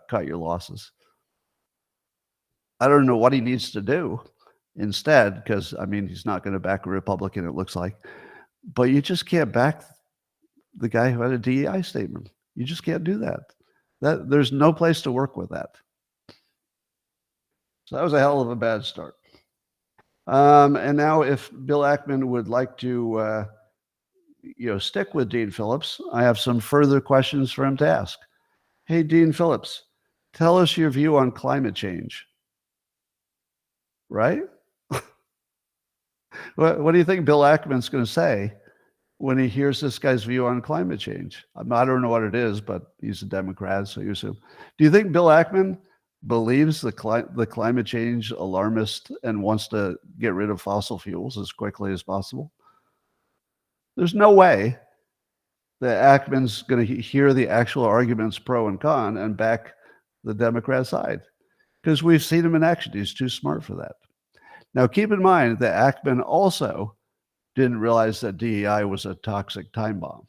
cut your losses. I don't know what he needs to do instead, because, he's not going to back a Republican, it looks like. But you just can't back the guy who had a DEI statement. You just can't do that. There's no place to work with that. So that was a hell of a bad start. And now if Bill Ackman would like to, stick with Dean Phillips, I have some further questions for him to ask. Hey, Dean Phillips, tell us your view on climate change. Right? What do you think Bill Ackman's going to say when he hears this guy's view on climate change? I don't know what it is, but he's a Democrat, so you assume. Do you think Bill Ackman believes the climate change alarmist and wants to get rid of fossil fuels as quickly as possible? There's no way that Ackman's going to hear the actual arguments pro and con and back the Democrat side, because we've seen him in action. He's too smart for that. Now, keep in mind that Ackman also didn't realize that DEI was a toxic time bomb.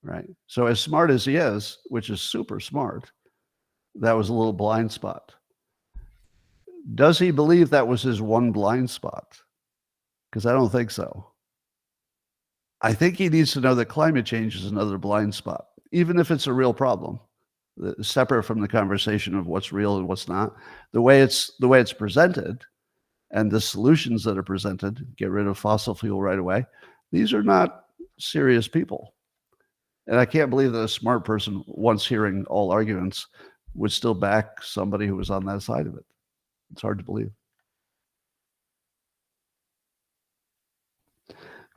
right? So as smart as he is, which is super smart, that was a little blind spot. Does he believe that was his one blind spot? Because I don't think so. I think he needs to know that climate change is another blind spot, even if it's a real problem, separate from the conversation of what's real and what's not. The way it's presented and the solutions that are presented, get rid of fossil fuel right away, these are not serious people. And I can't believe that a smart person, once hearing all arguments, would still back somebody who was on that side of it. It's hard to believe.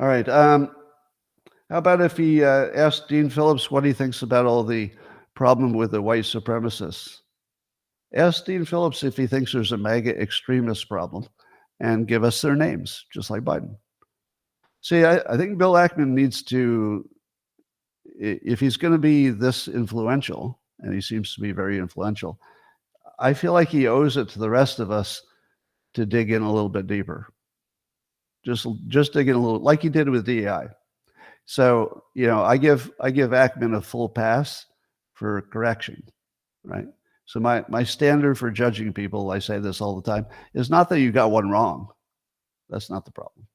All right. How about if he asked Dean Phillips what he thinks about all the problem with the white supremacists? Ask Dean Phillips if he thinks there's a MAGA extremist problem and give us their names, just like Biden. See, I think Bill Ackman needs to, if he's going to be this influential, and he seems to be very influential, I feel like he owes it to the rest of us to dig in a little bit deeper. Just dig in a little, like he did with DEI. So, I give Ackman a full pass for correction, right? So my standard for judging people, I say this all the time, is not that you got one wrong. That's not the problem.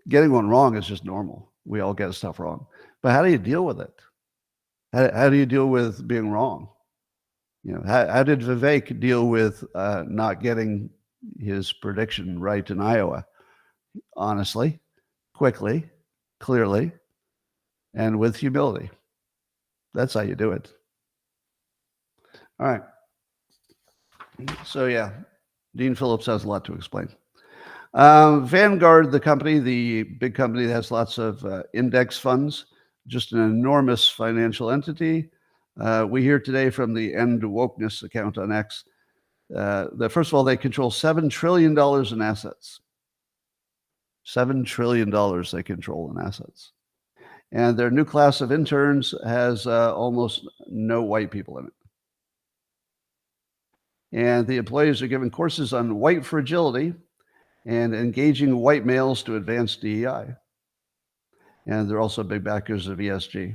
Getting one wrong is just normal. We all get stuff wrong. But how do you deal with it? How do you deal with being wrong? How did Vivek deal with not getting his prediction right in Iowa? Honestly, quickly, clearly, and with humility. That's how you do it. All right. So yeah, Dean Phillips has a lot to explain. Vanguard, the company, the big company that has lots of index funds, just an enormous financial entity. We hear today from the End Wokeness account on X that, first of all, they control $7 trillion in assets. $7 trillion they control in assets. And their new class of interns has almost no white people in it. And the employees are given courses on white fragility and engaging white males to advance DEI. And they're also big backers of ESG.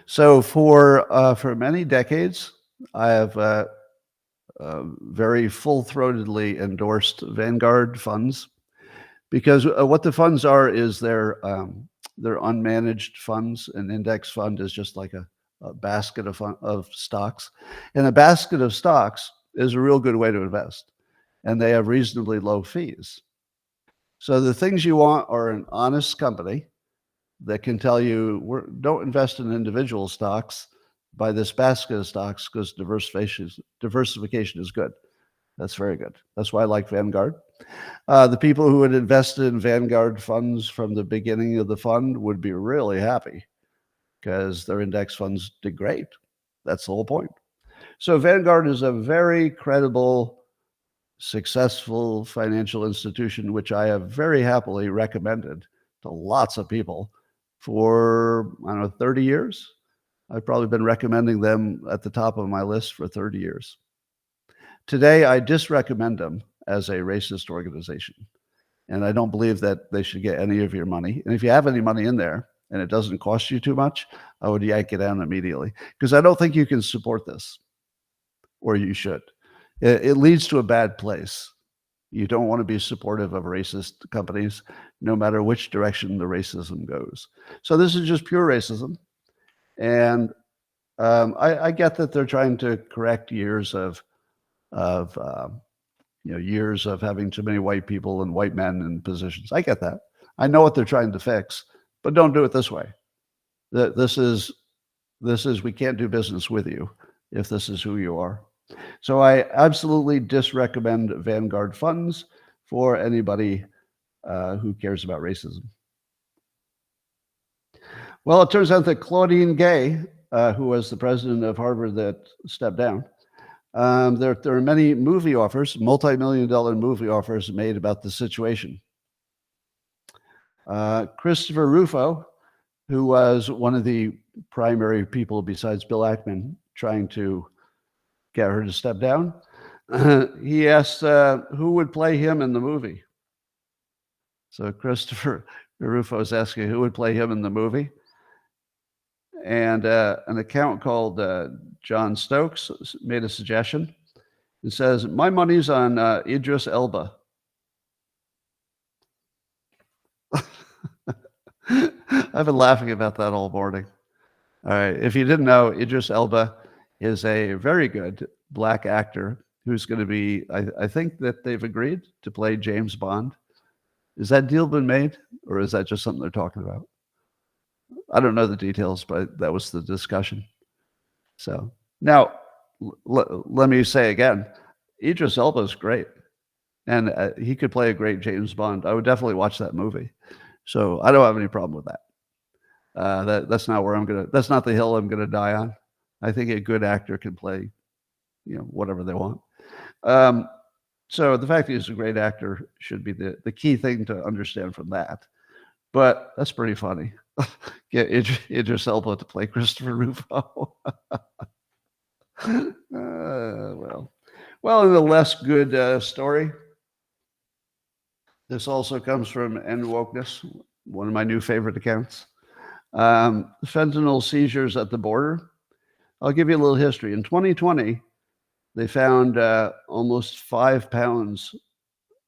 So for many decades, I have very full-throatedly endorsed Vanguard funds, because what the funds are is they're unmanaged funds. An index fund is just like a basket of stocks, and a basket of stocks is a real good way to invest, and they have reasonably low fees. So the things you want are an honest company that can tell you, don't invest in individual stocks, buy this basket of stocks, because diversification is good. That's very good. That's why I like Vanguard. The people who had invested in Vanguard funds from the beginning of the fund would be really happy, because their index funds did great. That's the whole point. So Vanguard is a very credible, successful financial institution, which I have very happily recommended to lots of people for, 30 years. I've probably been recommending them at the top of my list for 30 years. Today, I disrecommend them as a racist organization. And I don't believe that they should get any of your money. And if you have any money in there and it doesn't cost you too much, I would yank it down immediately, because I don't think you can support this, or you should. It leads to a bad place. You don't want to be supportive of racist companies, no matter which direction the racism goes. So this is just pure racism. And I get that they're trying to correct years of years of having too many white people and white men in positions. I get that. I know what they're trying to fix, but don't do it this way. This is we can't do business with you if this is who you are. So I absolutely disrecommend Vanguard funds for anybody who cares about racism. Well, it turns out that Claudine Gay, who was the president of Harvard that stepped down, there are many movie offers, multi-million-dollar movie offers made about the situation. Christopher Rufo, who was one of the primary people besides Bill Ackman trying to get her to step down, he asked who would play him in the movie. So Christopher Rufo is asking who would play him in the movie. and an account called John Stokes made a suggestion. It says, "My money's on Idris Elba." I've been laughing about that all morning. All right. If you didn't know, Idris Elba is a very good black actor who's going to be, I think that they've agreed to play James Bond. Is that deal been made, or is that just something they're talking about? I don't know the details, but that was the discussion. So now, let me say again, Idris Elba is great, and he could play a great James Bond. I would definitely watch that movie. So I don't have any problem with that. That's not where I'm gonna. That's not the hill I'm gonna die on. I think a good actor can play, whatever they want. So the fact that he's a great actor should be the key thing to understand from that. But that's pretty funny. Get Idris Elba to play Christopher Rufo. Well, in a less good story, this also comes from End Wokeness, one of my new favorite accounts. Fentanyl seizures at the border. I'll give you a little history. In 2020, they found almost 5 pounds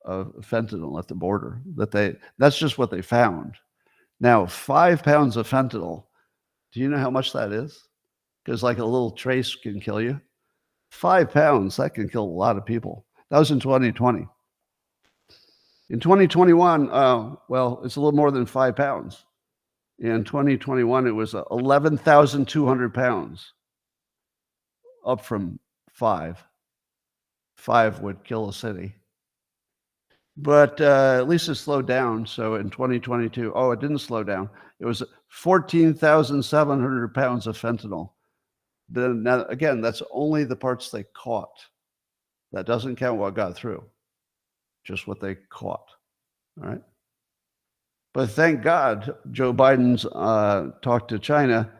of fentanyl at the border. That's just what they found. Now, 5 pounds of fentanyl, do you know how much that is? Because like a little trace can kill you. 5 pounds, that can kill a lot of people. That was in 2020. In 2021, it's a little more than 5 pounds. In 2021, it was 11,200 pounds, up from 5. 5 would kill a city. But at least it slowed down. So in 2022, it didn't slow down. It was 14,700 pounds of fentanyl. Now, again, that's only the parts they caught. That doesn't count what got through, just what they caught. All right. But thank God Joe Biden's talked to China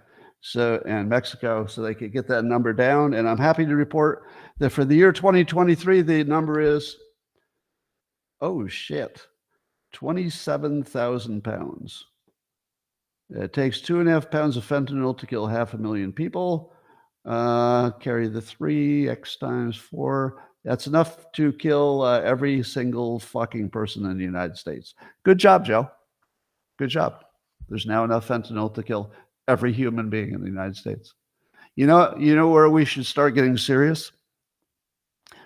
and Mexico so they could get that number down. And I'm happy to report that for the year 2023, the number is, 27,000 pounds. It takes 2.5 pounds of fentanyl to kill 500,000 people. Carry the 3x times 4. That's enough to kill every single fucking person in the United States. Good job, Joe. Good job. There's now enough fentanyl to kill every human being in the United States. You know where we should start getting serious?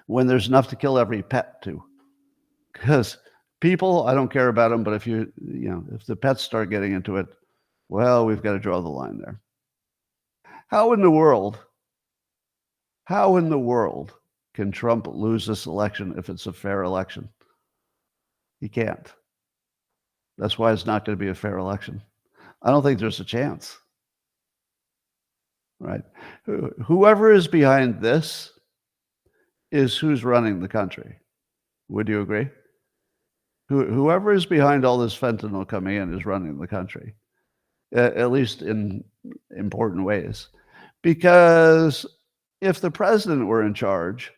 When there's enough to kill every pet too. Because people, I don't care about them, but if if the pets start getting into it, well, we've got to draw the line there. How in the world can Trump lose this election if it's a fair election? He can't. That's why it's not going to be a fair election. I don't think there's a chance. Right? Whoever is behind this is who's running the country. Would you agree? Whoever is behind all this fentanyl coming in is running the country, at least in important ways. Because if the president were in charge,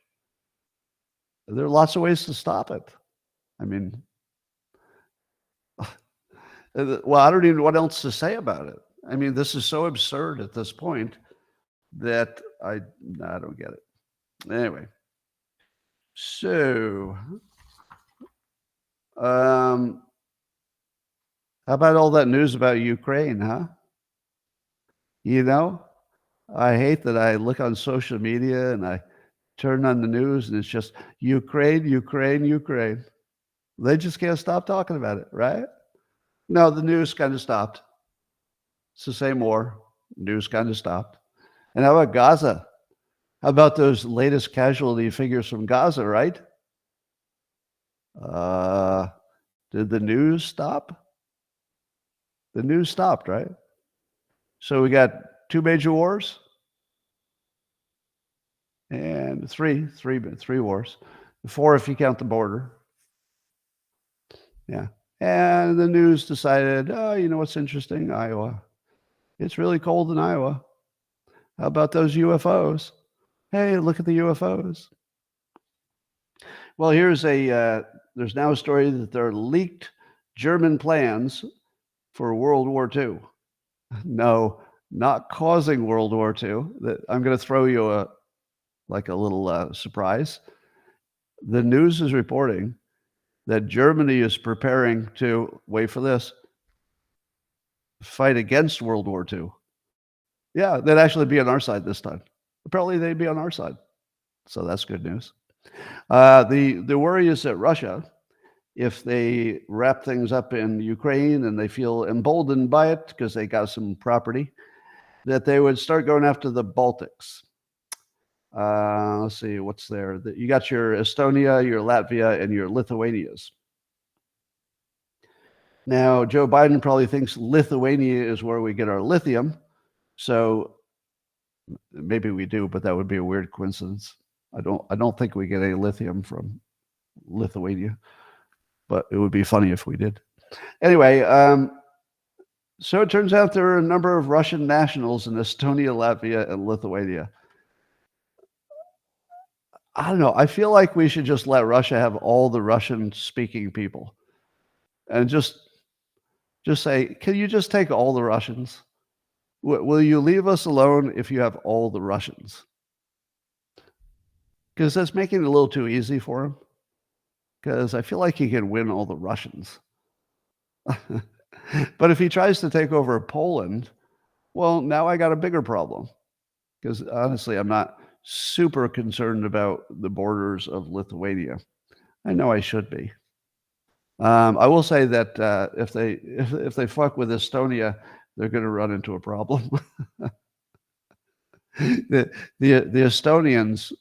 there are lots of ways to stop it. I mean, well, I don't even know what else to say about it. I mean, this is so absurd at this point that I don't get it. Anyway, so how about all that news about Ukraine, huh? I hate that I look on social media and I turn on the news and it's just Ukraine, Ukraine, Ukraine. They just can't stop talking about it, right? No, the news kind of stopped. It's the same war. News kind of stopped. And how about Gaza? How about those latest casualty figures from Gaza, right? Did the news stop? The news stopped, right? So we got 2 major wars and three wars. 4 if you count the border. Yeah. And the news decided, you know what's interesting? Iowa. It's really cold in Iowa. How about those UFOs? Hey, look at the UFOs. Well, there's now a story that there are leaked German plans for World War II. No, not causing World War II. I'm going to throw you a little surprise. The news is reporting that Germany is preparing to, wait for this, fight against World War II. Yeah, they'd actually be on our side this time. Apparently, they'd be on our side. So that's good news. The worry is that Russia, if they wrap things up in Ukraine and they feel emboldened by it because they got some property, that they would start going after the Baltics. Let's see, what's there? You got your Estonia, your Latvia, and your Lithuanias. Now, Joe Biden probably thinks Lithuania is where we get our lithium. So maybe we do, but that would be a weird coincidence. I don't think we get any lithium from Lithuania, but it would be funny if we did. Anyway, so it turns out there are a number of Russian nationals in Estonia, Latvia, and Lithuania. I don't know. I feel like we should just let Russia have all the Russian-speaking people, and just say, can you just take all the Russians? Will you leave us alone if you have all the Russians? Because that's making it a little too easy for him. Because I feel like he can win all the Russians. But if he tries to take over Poland, well, now I got a bigger problem. Because honestly, I'm not super concerned about the borders of Lithuania. I know I should be. I will say that if they fuck with Estonia, they're going to run into a problem. the Estonians,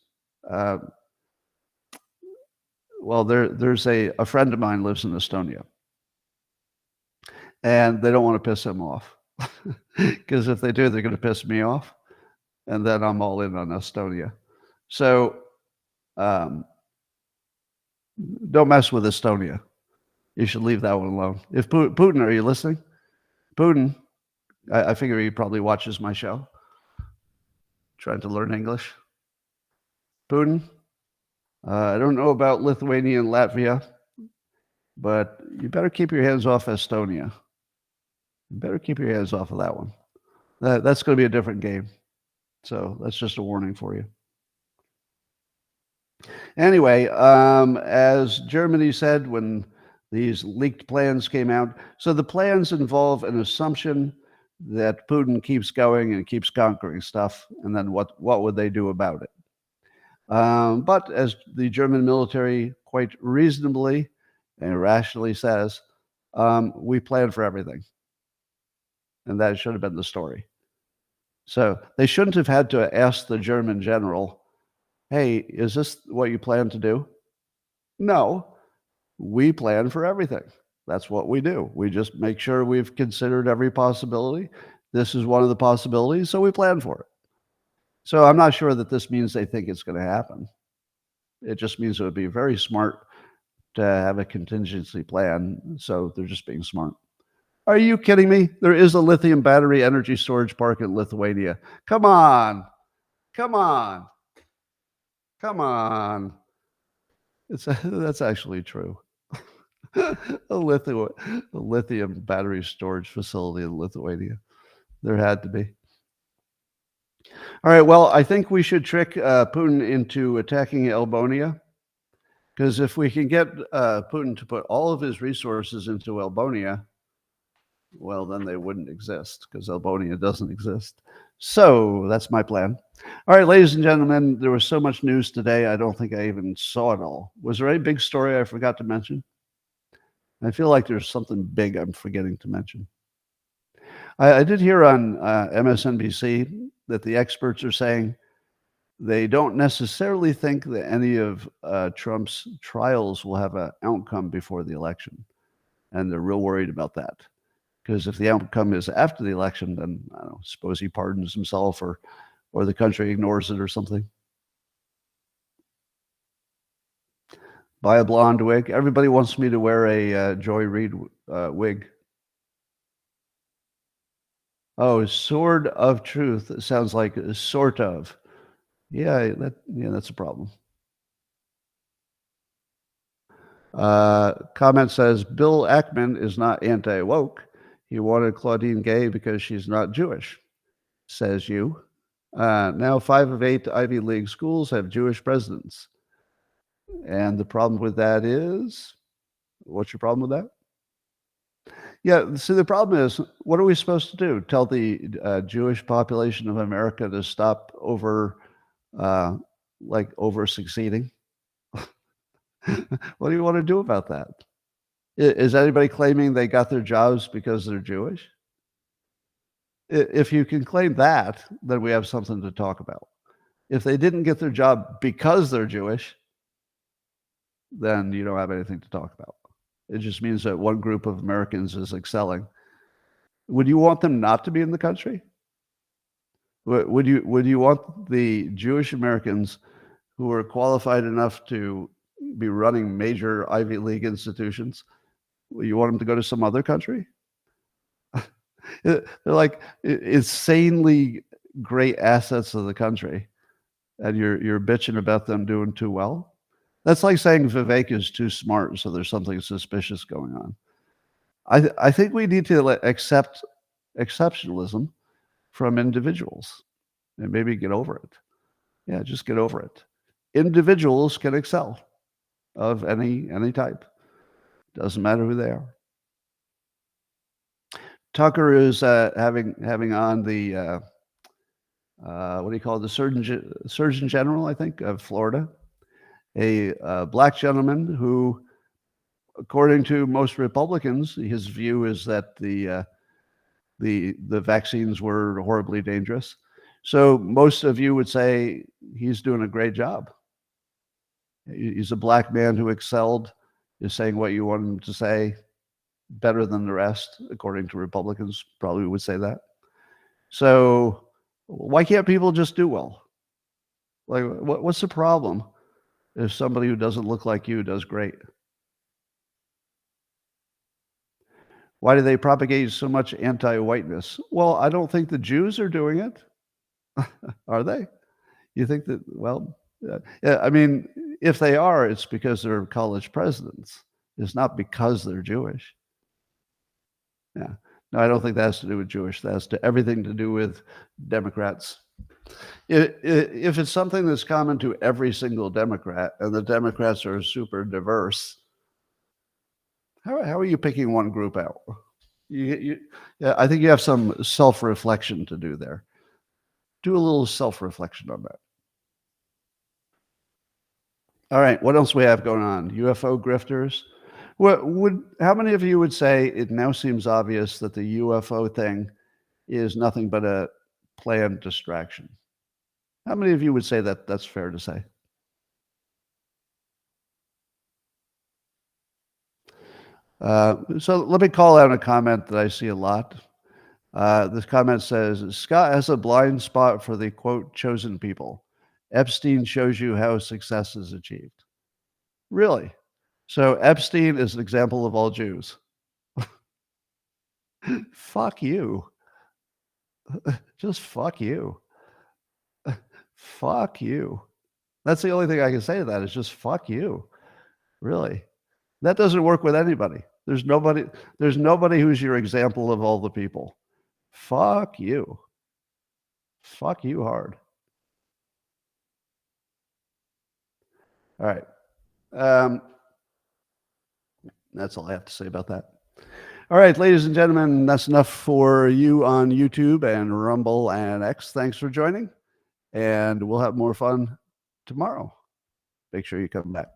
well, there's a friend of mine lives in Estonia, and they don't want to piss him off because if they do, they're going to piss me off, and then I'm all in on Estonia. So don't mess with Estonia. You should leave that one alone. If Putin, are you listening? Putin, I figure he probably watches my show, trying to learn English. Putin, I don't know about Lithuania and Latvia, but you better keep your hands off Estonia. You better keep your hands off of that one. That's going to be a different game. So that's just a warning for you. Anyway, as Germany said when these leaked plans came out, so the plans involve an assumption that Putin keeps going and keeps conquering stuff, and then what would they do about it? But as the German military quite reasonably and rationally says, we plan for everything. And that should have been the story. So they shouldn't have had to ask the German general, hey, is this what you plan to do? No, we plan for everything. That's what we do. We just make sure we've considered every possibility. This is one of the possibilities, so we plan for it. So I'm not sure that this means they think it's going to happen. It just means it would be very smart to have a contingency plan, so they're just being smart. Are you kidding me? There is a lithium battery energy storage park in Lithuania. Come on. Come on. Come on. That's actually true. a lithium battery storage facility in Lithuania. There had to be. All right, well, I think we should trick Putin into attacking Elbonia, because if we can get Putin to put all of his resources into Elbonia, well, then they wouldn't exist, because Elbonia doesn't exist. So that's my plan. All right, ladies and gentlemen, there was so much news today, I don't think I even saw it all. Was there any big story I forgot to mention? I feel like there's something big I'm forgetting to mention. I did hear on MSNBC that the experts are saying they don't necessarily think that any of Trump's trials will have an outcome before the election. And they're real worried about that. Because if the outcome is after the election, then I don't know, suppose he pardons himself or the country ignores it or something. Buy a blonde wig. Everybody wants me to wear a Joy Reid wig. Oh, Sword of Truth. It sounds like sort of. Yeah, that's a problem. Comment says Bill Ackman is not anti-woke. He wanted Claudine gay because she's not Jewish. says you. Now 5 of 8 Ivy League schools have Jewish presidents. And the problem with that is, what's your problem with that? Yeah, see, the problem is, what are we supposed to do? Tell the Jewish population of America to stop over succeeding? What do you want to do about that? Is anybody claiming they got their jobs because they're Jewish? If you can claim that, then we have something to talk about. If they didn't get their job because they're Jewish, then you don't have anything to talk about. It just means that one group of Americans is excelling. Would you want them not to be in the country? Would you want the Jewish Americans who are qualified enough to be running major Ivy League institutions? You want them to go to some other country? They're like insanely great assets of the country, and you're bitching about them doing too well. That's like saying Vivek is too smart, so there's something suspicious going on. I think we need to accept exceptionalism from individuals and maybe get over it. Yeah, just get over it. Individuals can excel of any type. Doesn't matter who they are. Tucker is having on the what do you call it? The Surgeon General, I think, of Florida, a black gentleman who, according to most Republicans, his view is that the vaccines were horribly dangerous. So most of you would say he's doing a great job. He's a black man who excelled, is saying what you want him to say better than the rest, according to Republicans, probably would say that. So why can't people just do well? Like, what's the problem if somebody who doesn't look like you does great? Why do they propagate so much anti-whiteness? Well, I don't think the Jews are doing it. Are they? You think that, well, yeah, I mean, if they are, it's because they're college presidents. It's not because they're Jewish. Yeah. No, I don't think that has to do with Jewish. That has everything to do with Democrats. If it's something that's common to every single Democrat, and the Democrats are super diverse, how are you picking one group out? Yeah, I think you have some self-reflection to do there. Do a little self-reflection on that. All right, what else we have going on? UFO grifters. How many of you would say it now seems obvious that the UFO thing is nothing but a planned distraction? How many of you would say that that's fair to say? So let me call out a comment that I see a lot. This comment says, Scott has a blind spot for the, quote, chosen people. Epstein shows you how success is achieved. Really? So Epstein is an example of all Jews. Fuck you. Just fuck you. Fuck you. That's the only thing I can say to that is just fuck you. Really. That doesn't work with anybody. There's nobody who's your example of all the people. Fuck you. Fuck you hard. All right. That's all I have to say about that. All right, ladies and gentlemen, that's enough for you on YouTube and Rumble and X. Thanks for joining, and we'll have more fun tomorrow. Make sure you come back.